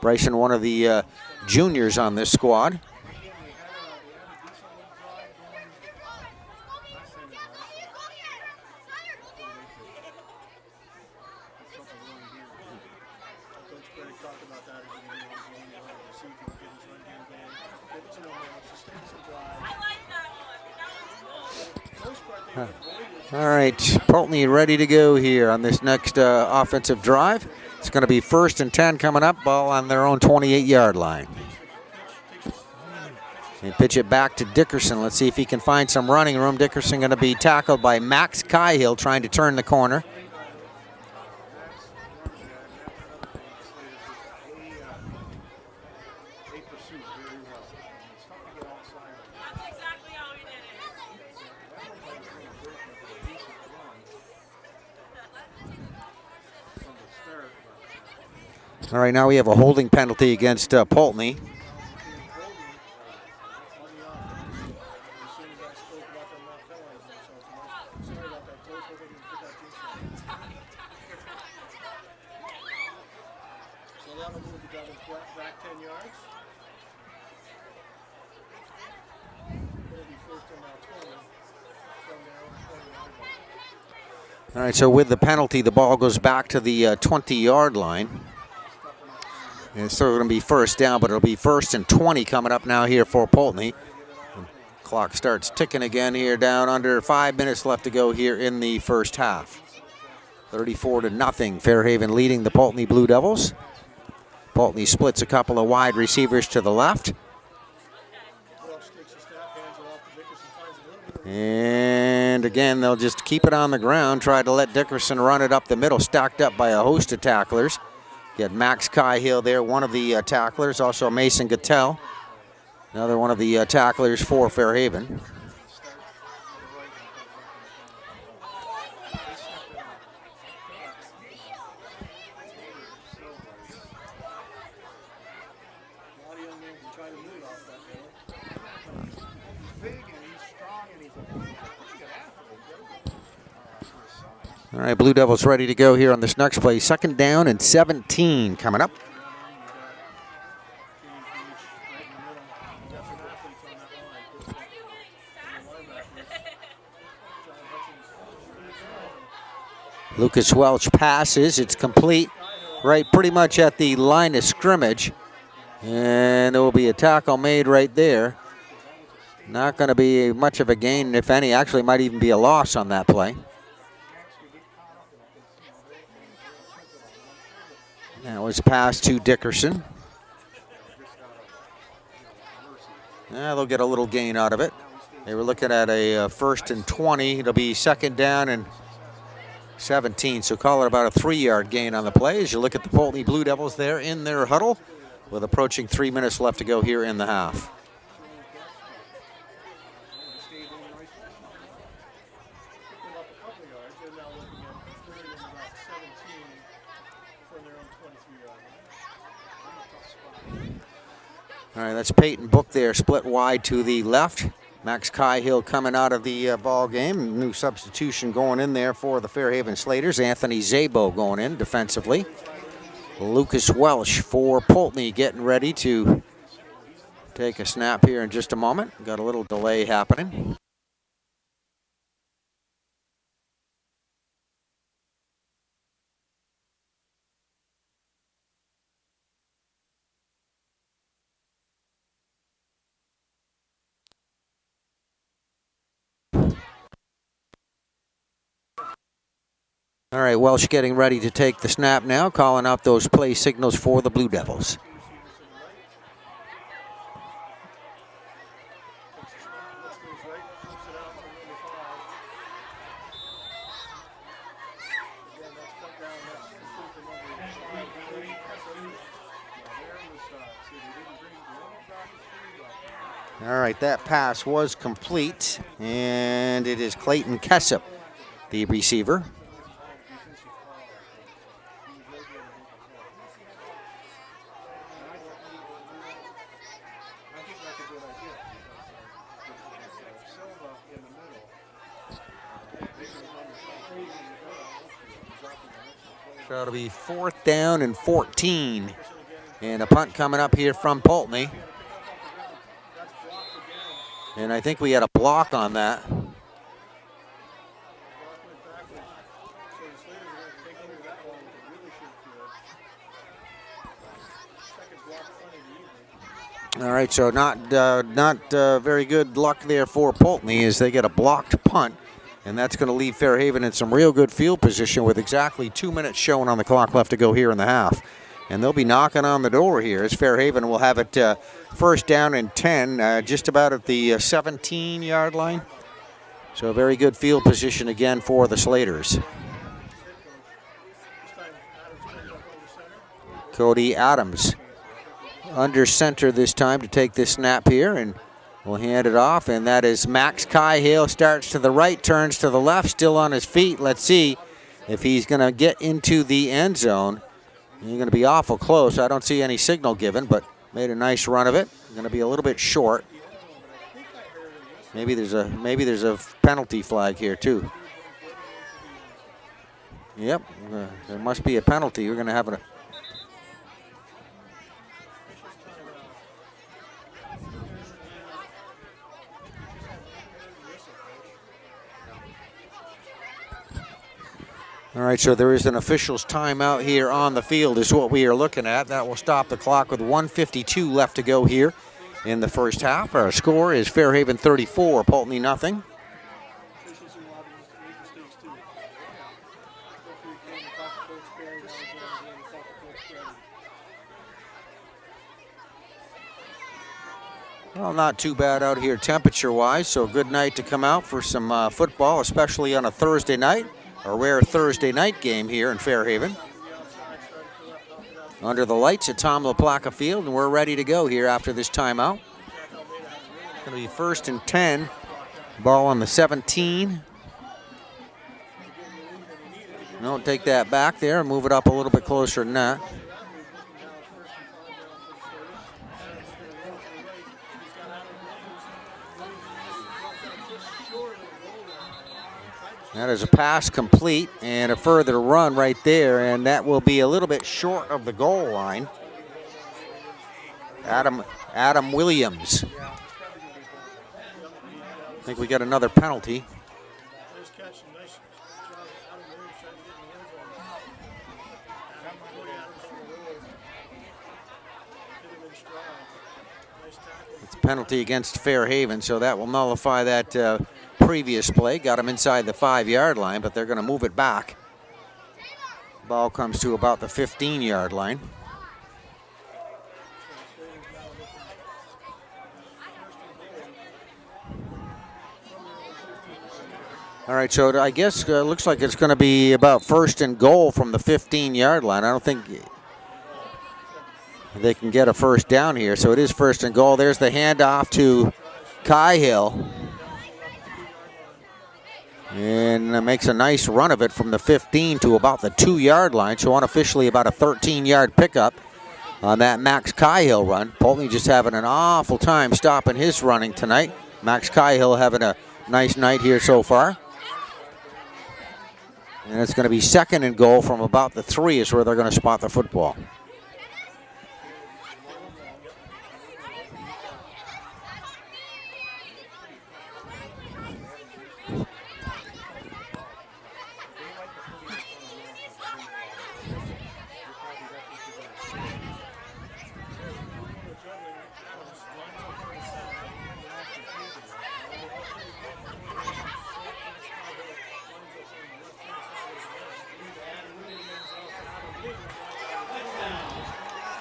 Bryson, one of the juniors on this squad. All right, Poultney ready to go here on this next offensive drive. It's going to be first and 10 coming up, ball on their own 28-yard line. And pitch it back to Dickerson. Let's see if he can find some running room. Dickerson going to be tackled by Max Cahill trying to turn the corner. All right, now we have a holding penalty against Poultney. All right, so with the penalty, the ball goes back to the 20-yard line. And it's still going to be first down, but it'll be first and 20 coming up now here for Poultney. Clock starts ticking again here, down under 5 minutes left to go here in the first half. 34-0, Fairhaven leading the Poultney Blue Devils. Poultney splits a couple of wide receivers to the left. And again, they'll just keep it on the ground, try to let Dickerson run it up the middle, stacked up by a host of tacklers. Get Max Cahill there, one of the tacklers, also Mason Gattell, another one of the tacklers for Fairhaven. All right, Blue Devils ready to go here on this next play. 2nd down and 17 coming up. Lucas Welch passes. It's complete right pretty much at the line of scrimmage. And there will be a tackle made right there. Not going to be much of a gain, if any. Actually, might even be a loss on that play. That was passed to Dickerson. Yeah, they'll get a little gain out of it. They were looking at a 1st and 20. It'll be 2nd down and 17. So call it about a 3-yard gain on the play as you look at the Poultney Blue Devils there in their huddle with approaching 3 minutes left to go here in the half. All right, that's Peyton Book there, split wide to the left. Max Cahill coming out of the ball game. New substitution going in there for the Fairhaven Slaters. Anthony Zabo going in defensively. Lucas Welsh for Poultney getting ready to take a snap here in just a moment. Got a little delay happening. All right, Welsh getting ready to take the snap now, calling out those play signals for the Blue Devils. All right, that pass was complete, and it is Clayton Kessup, the receiver. So it'll be 4th down and 14. And a punt coming up here from Poultney. And I think we had a block on that. All right, so not very good luck there for Poultney as they get a blocked punt. And that's going to leave Fairhaven in some real good field position with exactly 2 minutes showing on the clock left to go here in the half. And they'll be knocking on the door here as Fairhaven will have it 1st down and 10, just about at the 17-yard line. So a very good field position again for the Slaters. Cody Adams under center this time to take this snap here, and we'll hand it off, and that is Max Cahill. Starts to the right, turns to the left, still on his feet. Let's see if he's going to get into the end zone. He's going to be awful close. I don't see any signal given, but made a nice run of it. Going to be a little bit short. Maybe there's a penalty flag here too. Yep, there must be a penalty. We're going to have a. All right, so there is an official's timeout here on the field is what we are looking at. That will stop the clock with 1:52 left to go here in the first half. Our score is Fairhaven 34, Poultney nothing. Well, not too bad out here temperature-wise, so a good night to come out for some football, especially on a Thursday night. A rare Thursday night game here in Fairhaven. Under the lights at Tom LaPlaca Field, and we're ready to go here after this timeout. It's going to be 1st and 10. Ball on the 17. Don't take that back there and move it up a little bit closer than that. That is a pass complete and a further run right there, and that will be a little bit short of the goal line. Adam Williams. I think we got another penalty. It's a penalty against Fairhaven, so that will nullify that previous play. Got him inside the 5-yard line, but they're going to move it back. Ball comes to about the 15-yard line. All right, so I guess looks like it's going to be about 1st and goal from the 15-yard line. I don't think they can get a first down here, so it is 1st and goal. There's the handoff to Cahill. And makes a nice run of it from the 15 to about the 2-yard line, so unofficially about a 13-yard pickup on that Max Cahill run. Poultney just having an awful time stopping his running tonight. Max Cahill having a nice night here so far. And it's going to be 2nd and goal from about the 3 is where they're going to spot the football.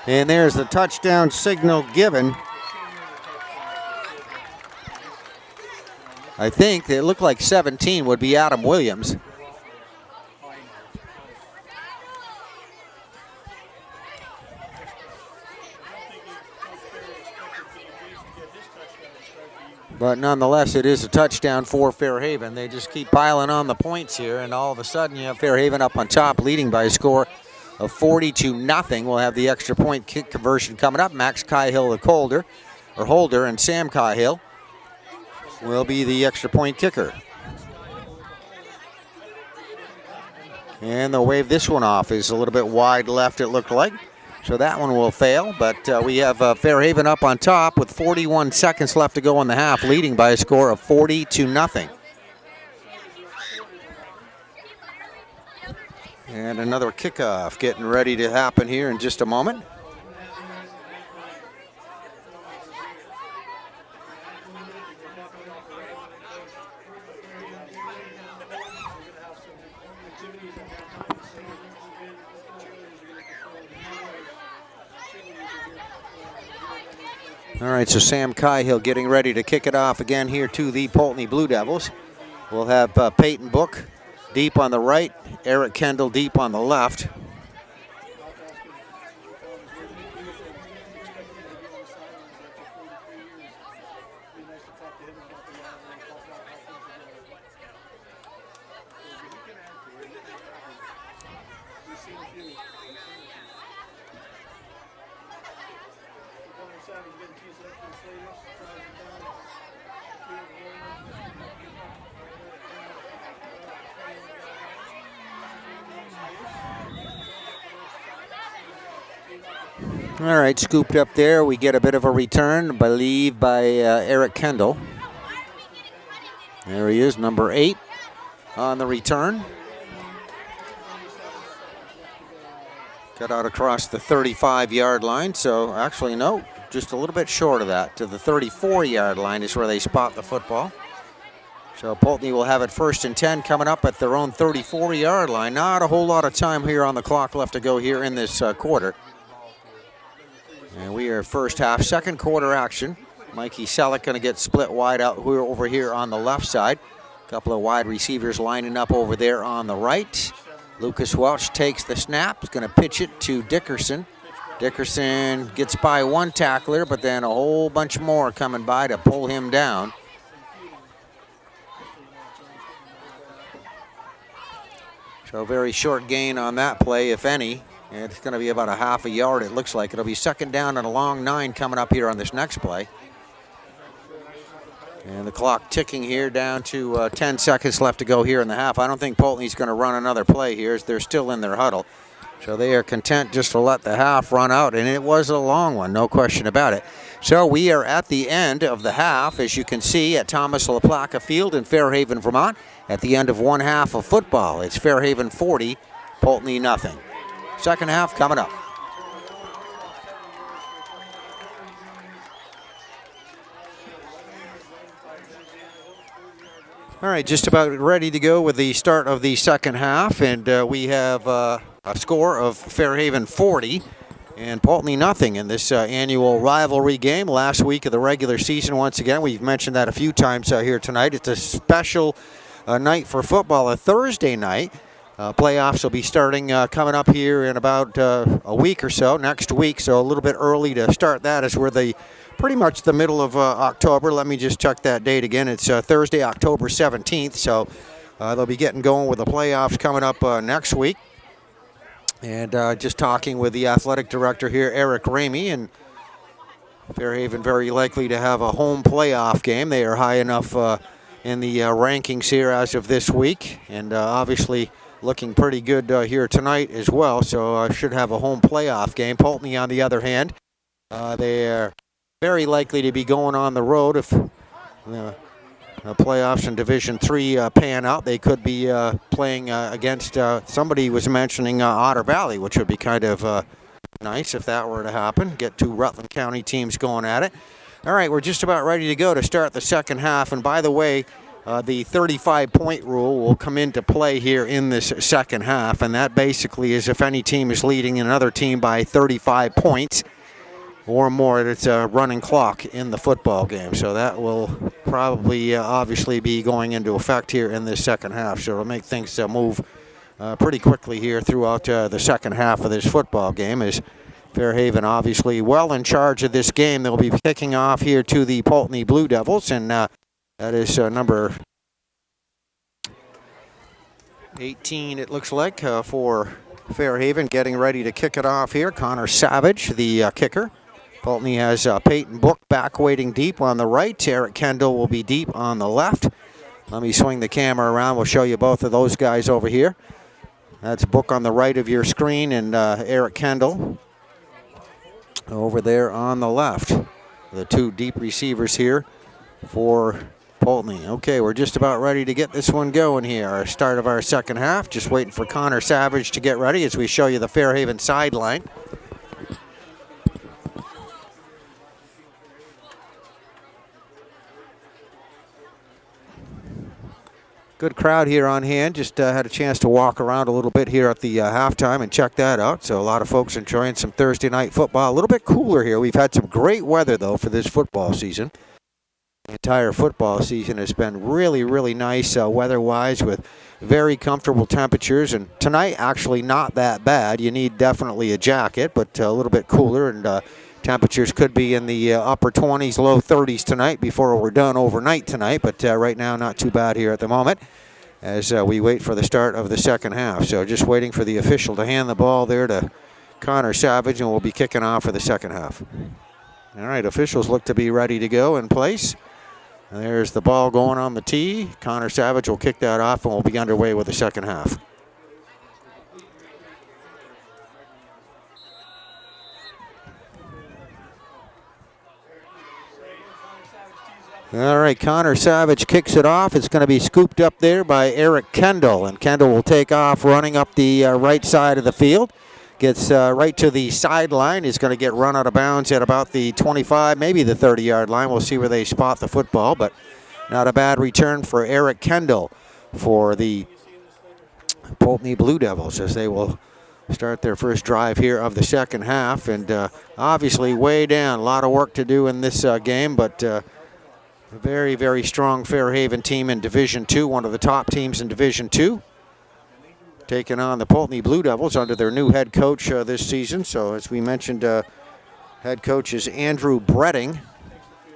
And there's the touchdown signal given. I think it looked like 17 would be Adam Williams. But nonetheless, it is a touchdown for Fairhaven. They just keep piling on the points here, and all of a sudden you have Fairhaven up on top, leading by a score of 40-0. We'll have the extra point kick conversion coming up. Max Cahill, the holder, and Sam Cahill will be the extra point kicker. And they'll wave this one off. Is a little bit wide left, it looked like. So that one will fail, but we have Fairhaven up on top with 41 seconds left to go in the half, leading by a score of 40-0. And another kickoff getting ready to happen here in just a moment. All right, so Sam Cahill getting ready to kick it off again here to the Poultney Blue Devils. We'll have Peyton Book deep on the right, Eric Kendall deep on the left. All right, scooped up there. We get a bit of a return, I believe, by Eric Kendall. There he is, number 8 on the return. Got out across the 35-yard line, so actually, no, just a little bit short of that. To the 34-yard line is where they spot the football. So Poultney will have it 1st and 10 coming up at their own 34-yard line. Not a whole lot of time here on the clock left to go here in this quarter. And we are first half, second quarter action. Mikey Selleck going to get split wide out over here on the left side. A couple of wide receivers lining up over there on the right. Lucas Welch takes the snap. He's going to pitch it to Dickerson. Dickerson gets by one tackler, but then a whole bunch more coming by to pull him down. So very short gain on that play, if any. And it's going to be about a half a yard, it looks like. It'll be 2nd down and a long 9 coming up here on this next play. And the clock ticking here down to 10 seconds left to go here in the half. I don't think Poultney's going to run another play here as they're still in their huddle. So they are content just to let the half run out, and it was a long one, no question about it. So we are at the end of the half, as you can see, at Thomas LaPlaca Field in Fairhaven, Vermont, at the end of one half of football. It's Fairhaven 40, Poultney nothing. Second half coming up. All right, just about ready to go with the start of the second half, and we have a score of Fairhaven 40 and Poultney nothing in this annual rivalry game. Last week of the regular season, once again, we've mentioned that a few times here tonight. It's a special night for football, a Thursday night. Playoffs will be starting coming up here in about a week or so, next week, so a little bit early to start that as we're pretty much the middle of October. Let me just check that date again. It's Thursday, October 17th, so they'll be getting going with the playoffs coming up next week. And just talking with the athletic director here, Eric Ramey, and Fairhaven very likely to have a home playoff game. They are high enough in the rankings here as of this week, and obviously looking pretty good here tonight as well, so should have a home playoff game. Poultney, on the other hand, they are very likely to be going on the road if the playoffs in Division III pan out. They could be playing against, somebody was mentioning Otter Valley, which would be kind of nice if that were to happen. Get two Rutland County teams going at it. All right, we're just about ready to go to start the second half. And by the way, the 35-point rule will come into play here in this second half. And that basically is if any team is leading another team by 35 points or more, it's a running clock in the football game. So that will probably obviously be going into effect here in this second half. So it'll make things move pretty quickly here throughout the second half of this football game, as Fairhaven obviously well in charge of this game. They'll be kicking off here to the Poultney Blue Devils, and that is number 18, it looks like, for Fairhaven, getting ready to kick it off here. Connor Savage, the kicker. Poultney has Peyton Book back waiting deep on the right. Eric Kendall will be deep on the left. Let me swing the camera around. We'll show you both of those guys over here. That's Book on the right of your screen, and Eric Kendall over there on the left. The two deep receivers here for Poultney. Okay, we're just about ready to get this one going here. Our start of our second half. Just waiting for Connor Savage to get ready as we show you the Fairhaven sideline. Good crowd here on hand. Just had a chance to walk around a little bit here at the halftime and check that out. So a lot of folks enjoying some Thursday night football. A little bit cooler here. We've had some great weather, though, for this football season. The entire football season has been really, really nice weather-wise, with very comfortable temperatures. And tonight, actually not that bad. You need definitely a jacket, but a little bit cooler, and temperatures could be in the upper 20s, low 30s tonight before we're done overnight tonight. But right now, not too bad here at the moment as we wait for the start of the second half. So just waiting for the official to hand the ball there to Connor Savage, and we'll be kicking off for the second half. All right, officials look to be ready to go in place. There's the ball going on the tee. Connor Savage will kick that off, and we'll be underway with the second half. All right, Connor Savage kicks it off. It's going to be scooped up there by Eric Kendall, and Kendall will take off running up the right side of the field. Gets right to the sideline. He's going to get run out of bounds at about the 25, maybe the 30-yard line. We'll see where they spot the football, but not a bad return for Eric Kendall for the Poultney Blue Devils as they will start their first drive here of the second half. And obviously way down. A lot of work to do in this game, but a very, very strong Fairhaven team in Division II, one of the top teams in Division II, taking on the Poultney Blue Devils under their new head coach this season. So as we mentioned, head coach is Andrew Bretting.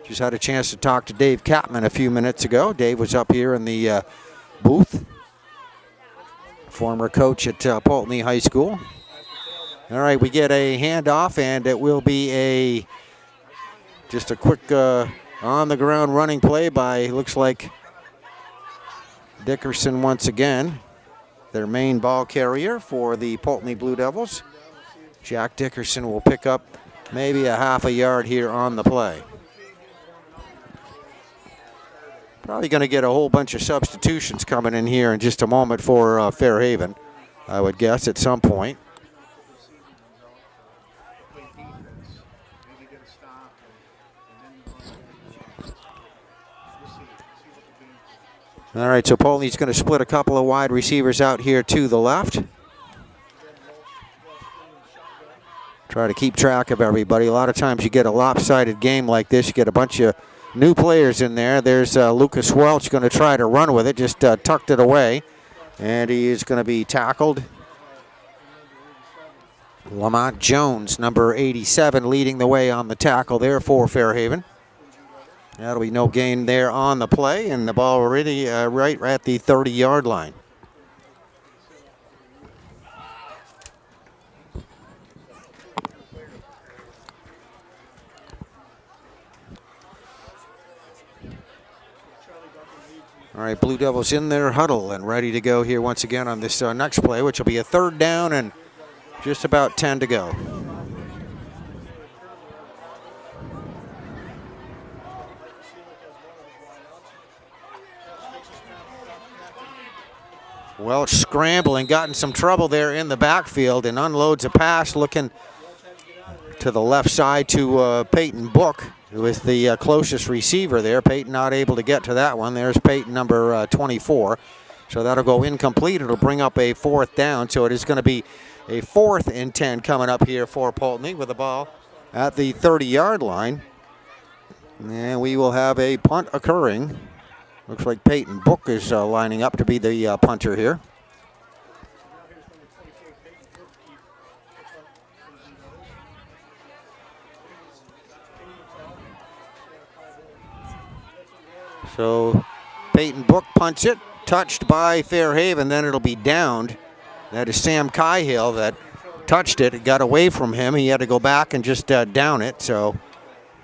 Just had a chance to talk to Dave Capman a few minutes ago. Dave was up here in the booth, former coach at Poultney High School. All right, we get a handoff, and it will be just a quick On the ground running play by, looks like, Dickerson once again, their main ball carrier for the Poultney Blue Devils. Jack Dickerson will pick up maybe a half a yard here on the play. Probably going to get a whole bunch of substitutions coming in here in just a moment for Fairhaven, I would guess, at some point. All right, so Poultney's going to split a couple of wide receivers out here to the left. Try to keep track of everybody. A lot of times you get a lopsided game like this. You get a bunch of new players in there. There's Lucas Welch going to try to run with it, just tucked it away. And he is going to be tackled. Lamont Jones, number 87, leading the way on the tackle there for Fairhaven. That'll be no gain there on the play, and the ball already right at the 30-yard line. All right, Blue Devils in their huddle and ready to go here once again on this next play, which will be a 3rd down and just about 10 to go. Welch scrambling, got in some trouble there in the backfield and unloads a pass looking to the left side to Peyton Book, who is the closest receiver there. Peyton not able to get to that one. There's Peyton, number 24. So that'll go incomplete. It'll bring up a 4th down. So it is going to be a 4th and 10 coming up here for Poultney with the ball at the 30-yard line. And we will have a punt occurring. Looks like Peyton Book is lining up to be the punter here. So Peyton Book punts it, touched by Fairhaven, then it'll be downed. That is Sam Cahill that touched it. It got away from him. He had to go back and just down it. So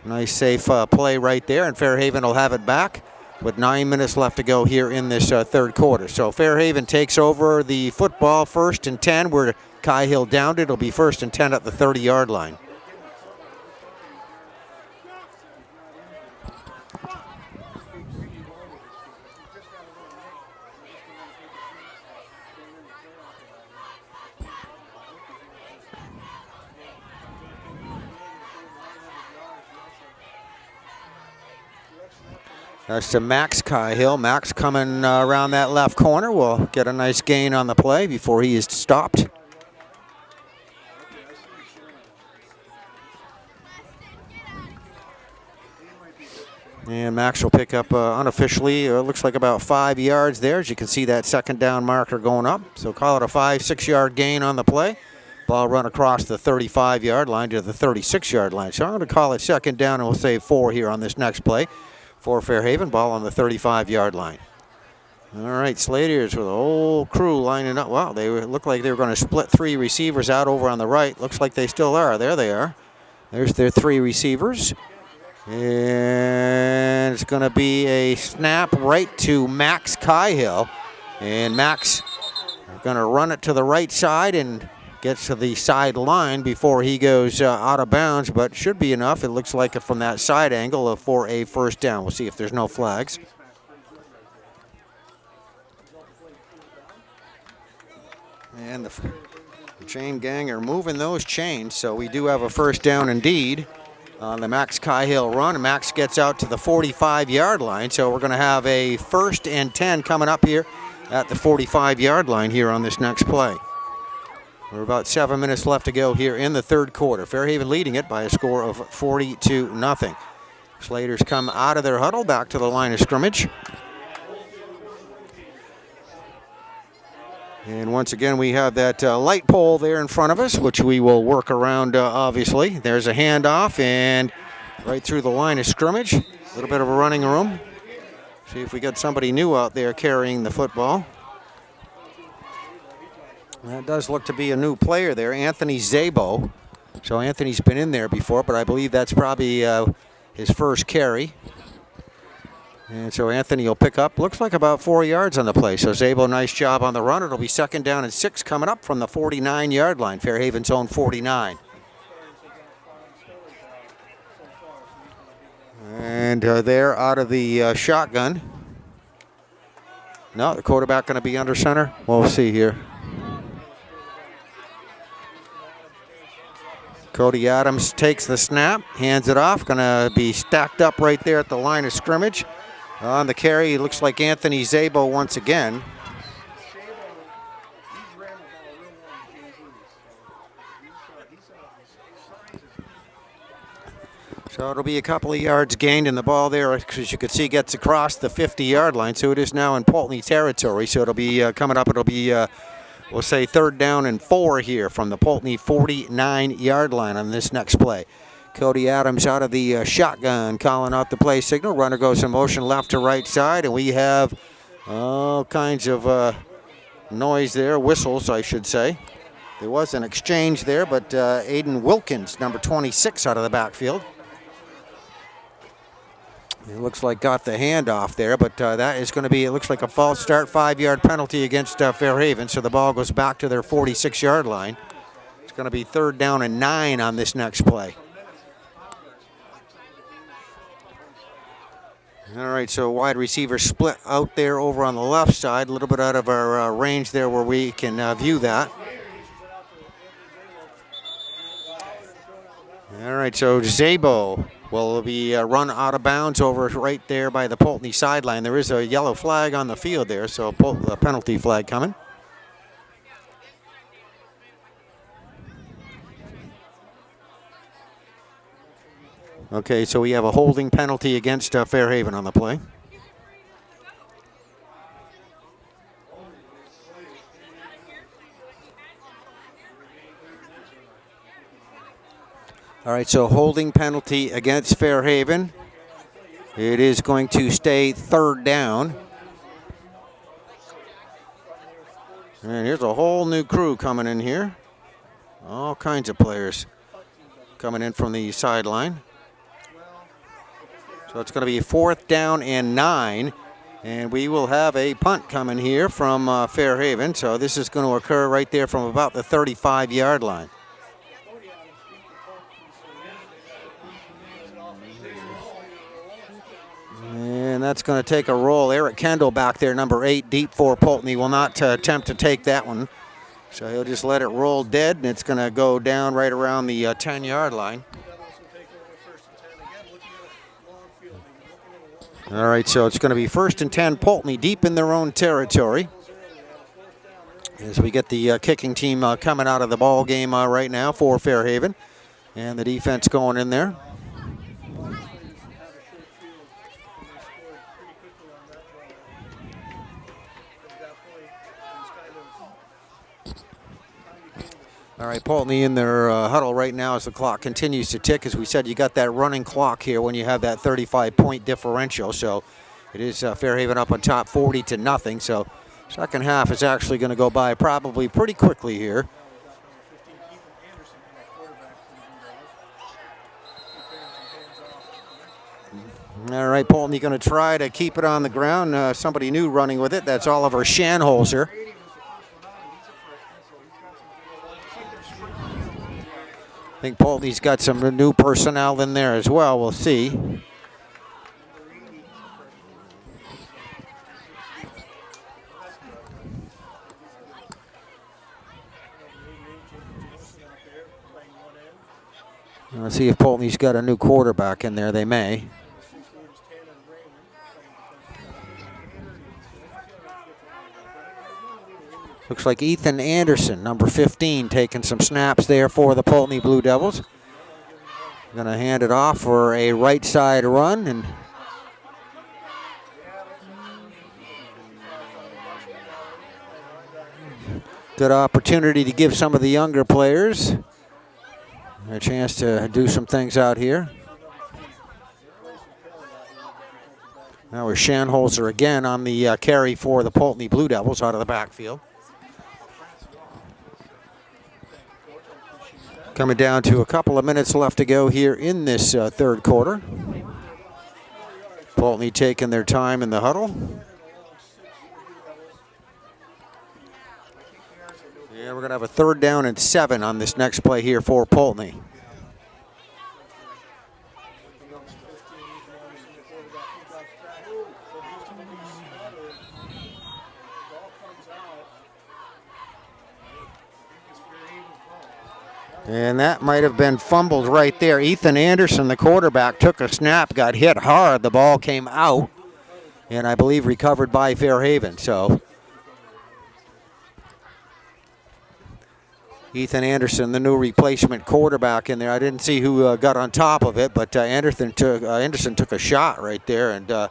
nice, safe play right there, and Fairhaven will have it back with 9 minutes left to go here in this 3rd quarter. So Fairhaven takes over the football, 1st and 10, where Cahill downed it. It'll be 1st and 10 at the 30-yard line. That's to Max Cahill. Max coming around that left corner will get a nice gain on the play before he is stopped. And Max will pick up unofficially, looks like about 5 yards there. As you can see that 2nd down marker going up. So call it a 5-6 yard gain on the play. Ball run across the 35-yard line to the 36-yard line. So I'm going to call it 2nd down, and we'll say 4 here on this next play for Fairhaven. Ball on the 35-yard line. All right, Slaters with a whole crew lining up. Wow, they look like they were going to split 3 receivers out over on the right. Looks like they still are. There they are. There's their 3 receivers. And it's going to be a snap right to Max Cahill. And Max going to run it to the right side and gets to the sideline before he goes out of bounds, but should be enough. It looks like from that side angle for a 1st down. We'll see if there's no flags. And the chain gang are moving those chains, so we do have a 1st down indeed on the Max Cahill run. Max gets out to the 45-yard line, so we're going to have a 1st and 10 coming up here at the 45-yard line here on this next play. We're about 7 minutes left to go here in the 3rd quarter. Fairhaven leading it by a score of 40-0. Slaters come out of their huddle, back to the line of scrimmage. And once again, we have that light pole there in front of us, which we will work around, obviously. There's a handoff, and right through the line of scrimmage. A little bit of a running room. See if we got somebody new out there carrying the football. That does look to be a new player there, Anthony Zabo. So Anthony's been in there before, but I believe that's probably his first carry. And so Anthony will pick up, looks like about 4 yards on the play. So Zabo, nice job on the run. It'll be 2nd down and 6 coming up from the 49-yard line, Fairhaven's own 49. And they're out of the shotgun. No, the quarterback going to be under center. We'll see here. Cody Adams takes the snap, hands it off. Going to be stacked up right there at the line of scrimmage. On the carry, it looks like Anthony Zabo once again. So it'll be a couple of yards gained in the ball there, as you can see, gets across the 50-yard line. So it is now in Poultney territory. So it'll be coming up, it'll be, we'll say 3rd down and 4 here from the Poultney 49-yard line on this next play. Cody Adams out of the shotgun, calling out the play signal. Runner goes in motion left to right side, and we have all kinds of noise there, whistles, I should say. There was an exchange there, but Aiden Wilkins, number 26, out of the backfield. It looks like got the handoff there, but that is going to be, it looks like a false start, 5-yard penalty against Fairhaven, so the ball goes back to their 46-yard line. It's going to be 3rd down and 9 on this next play. All right, so wide receiver split out there over on the left side, a little bit out of our range there where we can view that. All right, so Zabo will be run out of bounds over right there by the Poultney sideline. There is a yellow flag on the field there, so a penalty flag coming. Okay, so we have a holding penalty against Fairhaven on the play. All right, so holding penalty against Fairhaven. It is going to stay 3rd down. And here's a whole new crew coming in here. All kinds of players coming in from the sideline. So it's going to be 4th down and 9. And we will have a punt coming here from Fairhaven. So this is going to occur right there from about the 35-yard line. And that's going to take a roll. Eric Kendall back there, number 8, deep for Poultney, will not attempt to take that one. So he'll just let it roll dead, and it's going to go down right around the 10-yard line. All right, so it's going to be 1st and 10, Poultney deep in their own territory. As we get the kicking team coming out of the ball game right now for Fairhaven. And the defense going in there. All right, Poultney in their huddle right now as the clock continues to tick. As we said, you got that running clock here when you have that 35-point differential. So it is Fairhaven up on top 40-0. So second half is actually going to go by probably pretty quickly here. All right, Poultney going to try to keep it on the ground. Somebody new running with it. That's Oliver Shanholzer. I think Poultney's got some new personnel in there as well. We'll see. Let's see if Poultney's got a new quarterback in there. They may. Looks like Ethan Anderson, number 15, taking some snaps there for the Poultney Blue Devils. Going to hand it off for a right side run. And good opportunity to give some of the younger players a chance to do some things out here. Now we're Shanholzer again on the carry for the Poultney Blue Devils out of the backfield. Coming down to a couple of minutes left to go here in this third quarter. Poultney taking their time in the huddle. Yeah, we're going to have a 3rd down and 7 on this next play here for Poultney. And that might have been fumbled right there. Ethan Anderson, the quarterback, took a snap, got hit hard. The ball came out, and I believe recovered by Fairhaven. So Ethan Anderson, the new replacement quarterback in there. I didn't see who got on top of it, but Anderson took a shot right there, and the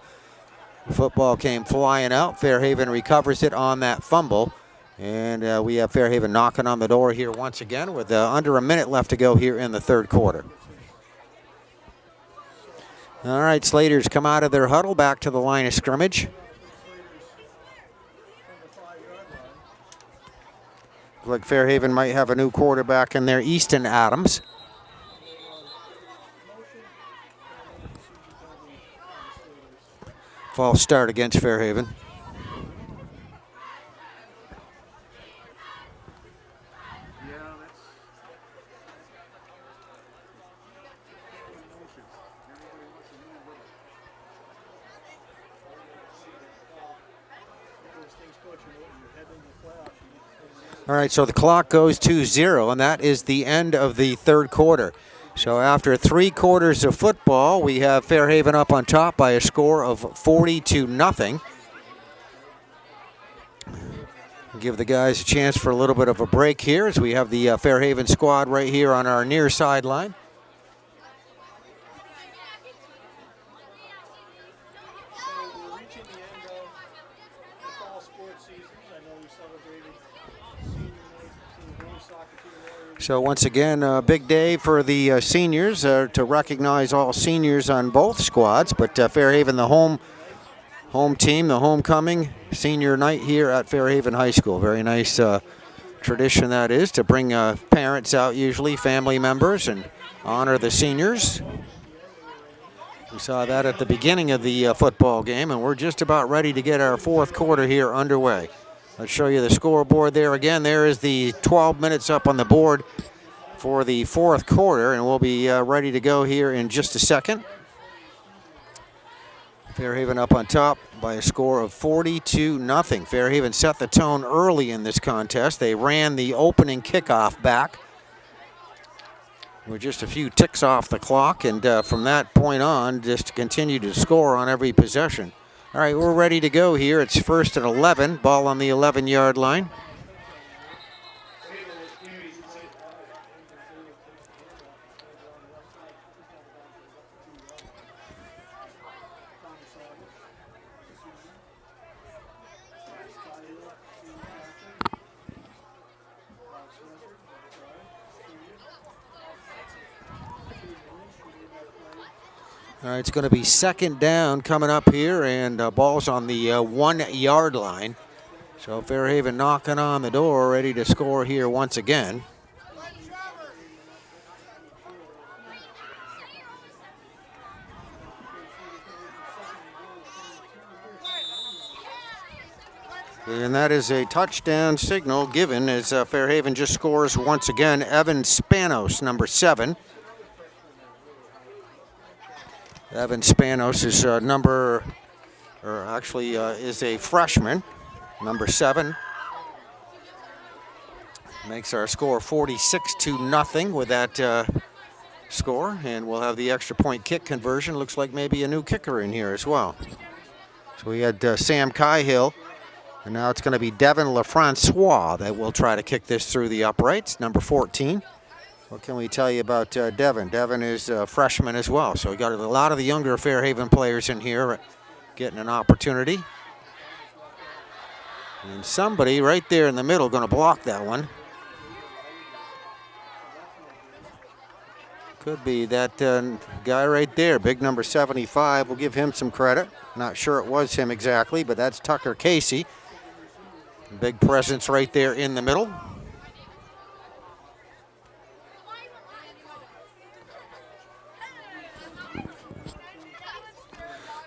football came flying out. Fairhaven recovers it on that fumble. And we have Fairhaven knocking on the door here once again with under a minute left to go here in the 3rd quarter. All right, Slaters come out of their huddle back to the line of scrimmage. Looks like Fairhaven might have a new quarterback in there, Easton Adams. False start against Fairhaven. All right, so the clock goes to 0, and that is the end of the 3rd quarter. So after 3 quarters of football, we have Fairhaven up on top by a score of 40-0. Give the guys a chance for a little bit of a break here as we have the Fairhaven squad right here on our near sideline. So once again, a big day for the seniors to recognize all seniors on both squads. But Fairhaven, the home team, the homecoming senior night here at Fairhaven High School. Very nice tradition that is to bring parents out, usually family members, and honor the seniors. We saw that at the beginning of the football game, and we're just about ready to get our 4th quarter here underway. Let's show you the scoreboard there again. There is the 12 minutes up on the board for the 4th quarter, and we'll be ready to go here in just a second. Fairhaven up on top by a score of 40-0. Fairhaven set the tone early in this contest. They ran the opening kickoff back. We're just a few ticks off the clock, and from that point on, just continue to score on every possession. All right, we're ready to go here. It's 1st and 11, ball on the 11-yard line. All right, it's going to be 2nd down coming up here, and ball's on the 1-yard line. So Fairhaven knocking on the door, ready to score here once again. And that is a touchdown signal given as Fairhaven just scores once again. Evan Spanos, number 7. Evan Spanos is is a freshman, number 7. Makes our score 46-0 with that score, and we'll have the extra point kick conversion. Looks like maybe a new kicker in here as well. So we had Sam Cahill, and now it's going to be Devin LaFrancois that will try to kick this through the uprights, number 14. What can we tell you about Devin? Devin is a freshman as well, so we got a lot of the younger Fairhaven players in here getting an opportunity. And somebody right there in the middle going to block that one. Could be that guy right there, big number 75. We'll give him some credit. Not sure it was him exactly, but that's Tucker Casey. Big presence right there in the middle.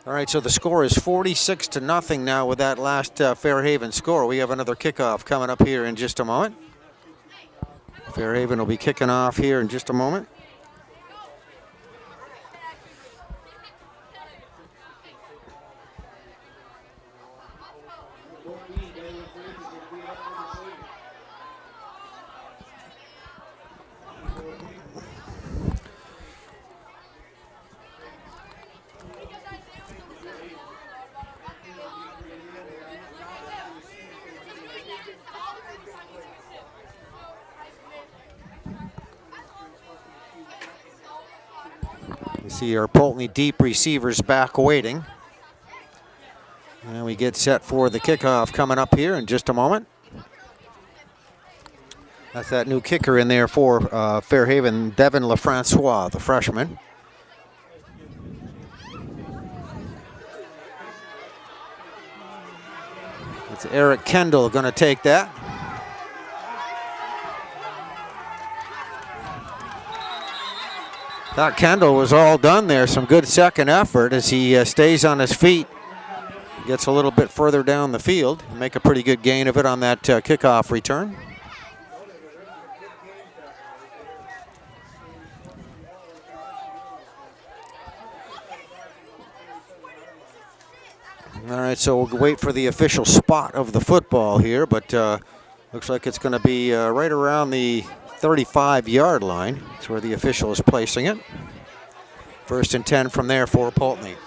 All right, so the score is 46-0 now with that last Fairhaven score. We have another kickoff coming up here in just a moment. Fairhaven will be kicking off here in just a moment. You see our Poultney deep receivers back waiting. And we get set for the kickoff coming up here in just a moment. That's that new kicker in there for Fairhaven, Devin LaFrancois, the freshman. It's Eric Kendall going to take that. Thought Kendall was all done there. Some good second effort as he stays on his feet. Gets a little bit further down the field. Make a pretty good gain of it on that kickoff return. All right, so we'll wait for the official spot of the football here, but looks like it's going to be right around the 35-yard line. That's where the official is placing it. 1st and 10 from there for Poultney.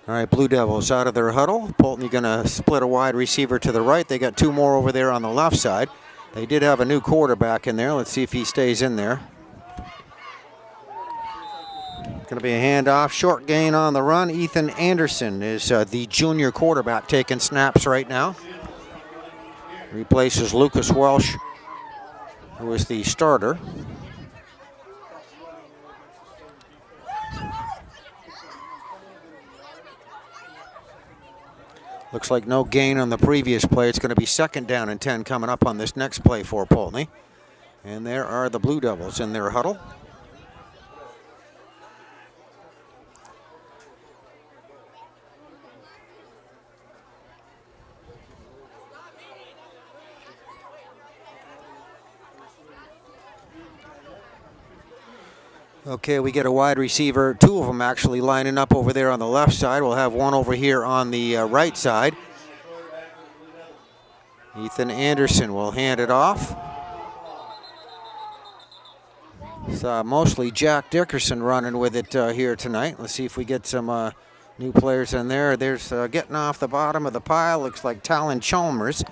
All right, Blue Devils out of their huddle. Poultney going to split a wide receiver to the right. They got 2 more over there on the left side. They did have a new quarterback in there. Let's see if he stays in there. Going to be a handoff. Short gain on the run. Ethan Anderson is the junior quarterback taking snaps right now. Replaces Lucas Welsh, who is the starter. Looks like no gain on the previous play. It's going to be 2nd down and 10 coming up on this next play for Poultney. And there are the Blue Devils in their huddle. Okay, we get a wide receiver, 2 of them actually lining up over there on the left side. We'll have one over here on the right side. Ethan Anderson will hand it off. It's mostly Jack Dickerson running with it here tonight. Let's see if we get some new players in there. There's getting off the bottom of the pile. Looks like Talon Chalmers.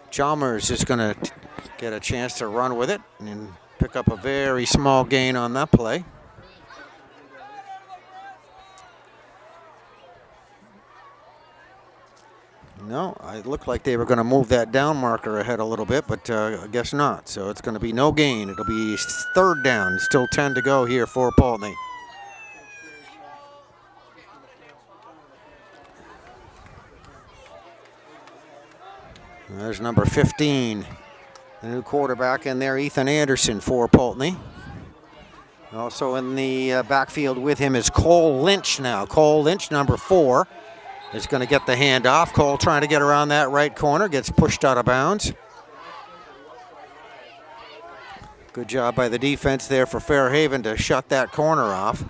Chalmers is going to get a chance to run with it and pick up a very small gain on that play. No, it looked like they were going to move that down marker ahead a little bit, but I guess not. So it's going to be no gain. It'll be 3rd down. Still 10 to go here for Poultney. There's number 15, the new quarterback in there, Ethan Anderson for Poultney. Also in the backfield with him is Cole Lynch now. Cole Lynch, number 4. Is going to get the handoff. Cole trying to get around that right corner. Gets pushed out of bounds. Good job by the defense there for Fairhaven to shut that corner off.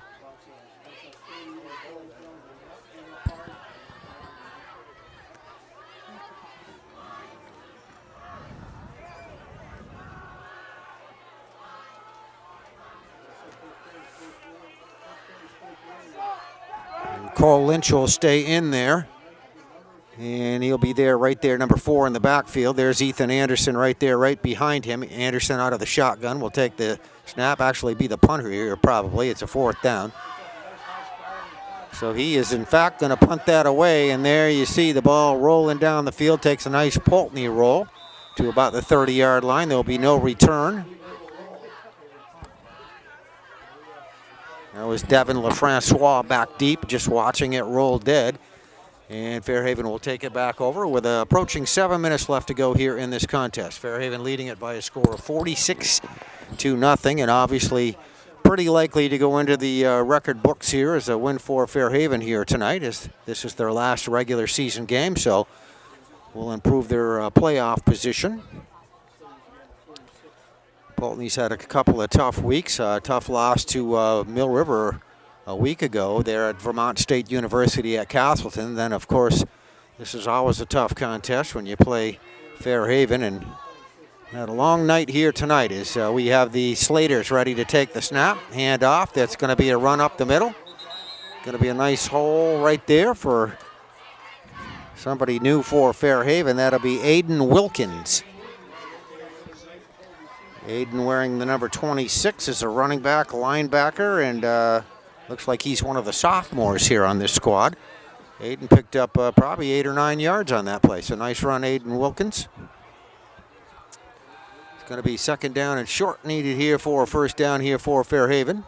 Cole Lynch will stay in there, and he'll be there right there, number 4 in the backfield. There's Ethan Anderson right there, right behind him. Anderson out of the shotgun will take the snap, actually be the punter here probably. It's a 4th down. So he is in fact going to punt that away, and there you see the ball rolling down the field. Takes a nice Poultney roll to about the 30-yard line. There will be no return. That was Devin LaFrancois back deep, just watching it roll dead. And Fairhaven will take it back over with approaching 7 minutes left to go here in this contest. Fairhaven leading it by a score of 46-0, and obviously pretty likely to go into the record books here as a win for Fairhaven here tonight, as this is their last regular season game, so will improve their playoff position. Poultney's had a couple of tough weeks, tough loss to Mill River a week ago there at Vermont State University at Castleton. Then, of course, this is always a tough contest when you play Fairhaven, and had a long night here tonight as we have the Slaters ready to take the snap, hand off. That's going to be a run up the middle. Going to be a nice hole right there for somebody new for Fairhaven. That'll be Aiden Wilkins. Aiden wearing the number 26 is a running back, linebacker, and looks like he's one of the sophomores here on this squad. Aiden picked up probably 8 or 9 yards on that play. So nice run, Aiden Wilkins. It's going to be second down and short needed here for a first down here for Fairhaven.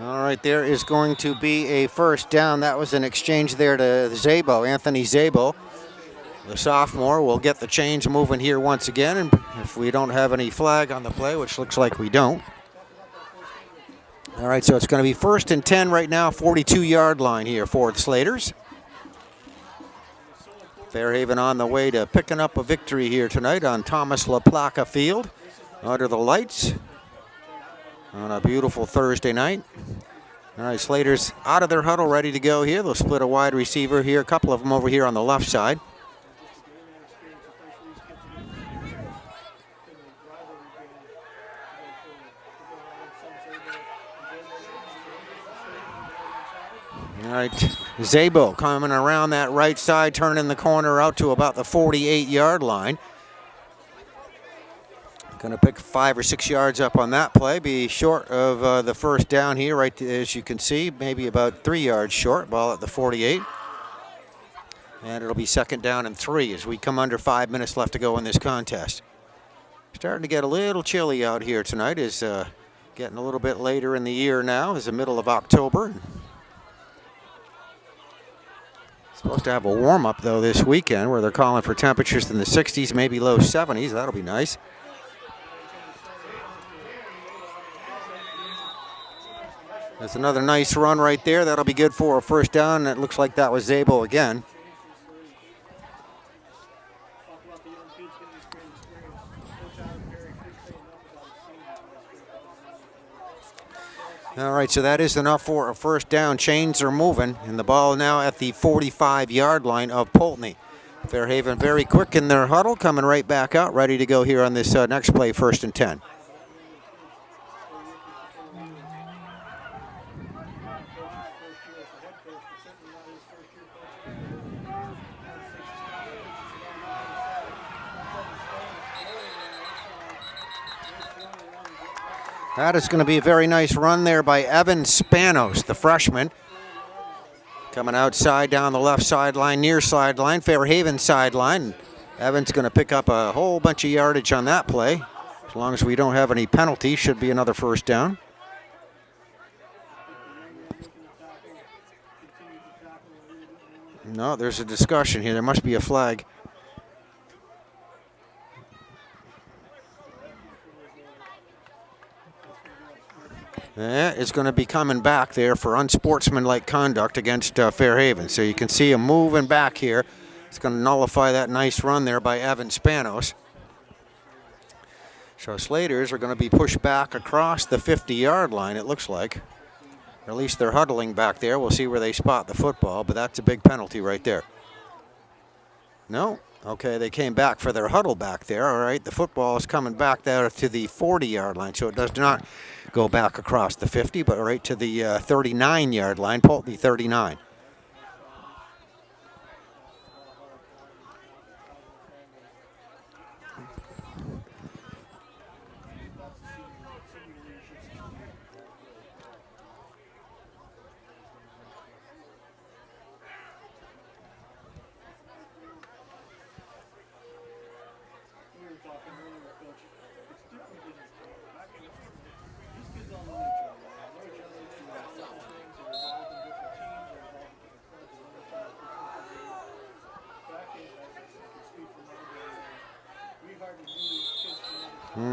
All right, there is going to be a first down. That was an exchange there to Zabo, Anthony Zabo. The sophomore will get the chains moving here once again, and if we don't have any flag on the play, which looks like we don't. All right, so it's going to be 1st and 10 right now, 42-yard line here for the Slaters. Fairhaven on the way to picking up a victory here tonight on Thomas LaPlaca Field under the lights on a beautiful Thursday night. All right, Slaters out of their huddle, ready to go here. They'll split a wide receiver here, a couple of them over here on the left side. All right, Zabo coming around that right side, turning the corner out to about the 48-yard line. Going to pick 5 or 6 yards up on that play. Be short of the first down here, right as you can see, maybe about 3 yards short. Ball at the 48. And it'll be second down and 3 as we come under 5 minutes left to go in this contest. Starting to get a little chilly out here tonight. Is getting a little bit later in the year now. It's the middle of October. Supposed to have a warm-up, though, this weekend where they're calling for temperatures in the 60s, maybe low 70s. That'll be nice. That's another nice run right there. That'll be good for a first down. It looks like that was Zabo again. All right, so that is enough for a first down. Chains are moving, and the ball now at the 45-yard line of Poultney. Fairhaven very quick in their huddle, coming right back out, ready to go here on this next play, 1st and 10. That is going to be a very nice run there by Evan Spanos, the freshman. Coming outside down the left sideline, near sideline, Fairhaven sideline. Evan's going to pick up a whole bunch of yardage on that play. As long as we don't have any penalties, should be another first down. No, there's a discussion here. There must be a flag. Yeah, it's going to be coming back there for unsportsmanlike conduct against Fairhaven. So you can see him moving back here. It's going to nullify that nice run there by Evan Spanos. So Slaters are going to be pushed back across the 50-yard line, it looks like. Or at least they're huddling back there. We'll see where they spot the football, but that's a big penalty right there. No? Okay, they came back for their huddle back there. All right, the football is coming back there to the 40-yard line, so it does not go back across the 50, but right to the 39-yard line, Poultney 39.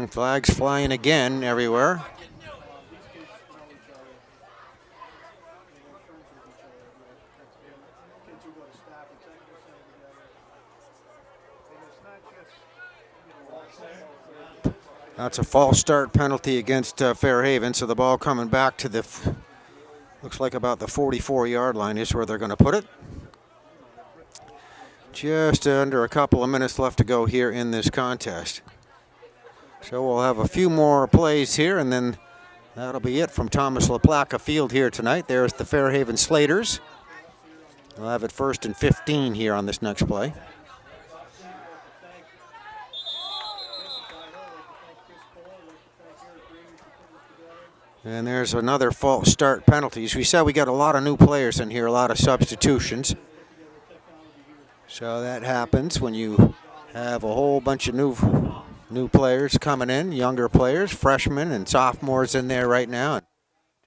Flags flying again everywhere. That's a false start penalty against Fairhaven, so the ball coming back to the, looks like about the 44-yard line is where they're going to put it. Just under a couple of minutes left to go here in this contest. So we'll have a few more plays here, and then that'll be it from Thomas LaPlaca Field here tonight. There's the Fairhaven Slaters. We'll have it 1st and 15 here on this next play. And there's another false start penalty. As we said, we got a lot of new players in here, a lot of substitutions. So that happens when you have a whole bunch of new players coming in, younger players, freshmen and sophomores in there right now.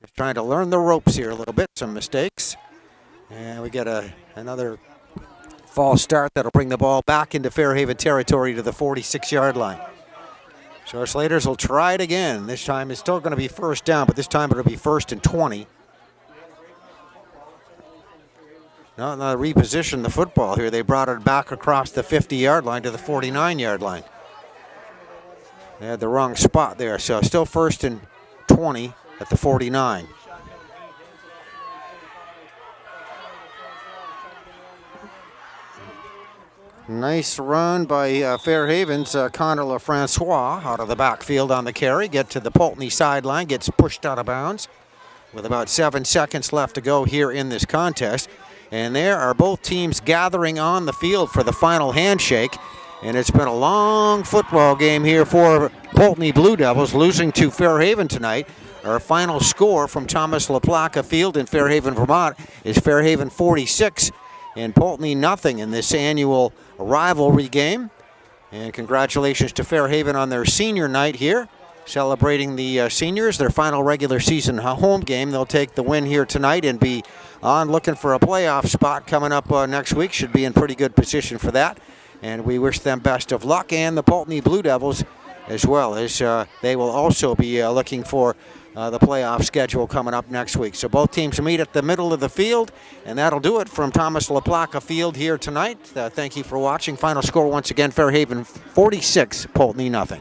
Just trying to learn the ropes here a little bit, some mistakes. And we got another false start that'll bring the ball back into Fairhaven territory to the 46-yard line. So our Slaters will try it again. This time it's still going to be 1st down, but this time it'll be 1st and 20. Now they reposition the football here. They brought it back across the 50-yard line to the 49-yard line. They had the wrong spot there, so still 1st and 20 at the 49. Nice run by Fairhaven's Connor LaFrancois out of the backfield on the carry. Get to the Poultney sideline, gets pushed out of bounds with about 7 seconds left to go here in this contest. And there are both teams gathering on the field for the final handshake. And it's been a long football game here for Poultney Blue Devils, losing to Fairhaven tonight. Our final score from Thomas LaPlaca Field in Fairhaven, Vermont is Fairhaven 46 and Poultney nothing in this annual rivalry game. And congratulations to Fairhaven on their senior night here, celebrating the seniors, their final regular season home game. They'll take the win here tonight and be on looking for a playoff spot coming up next week. Should be in pretty good position for that. And we wish them best of luck, and the Poultney Blue Devils as well, as they will also be looking for the playoff schedule coming up next week. So both teams meet at the middle of the field, and that'll do it from Thomas LaPlaca Field here tonight. Thank you for watching. Final score once again, Fairhaven 46, Poultney nothing.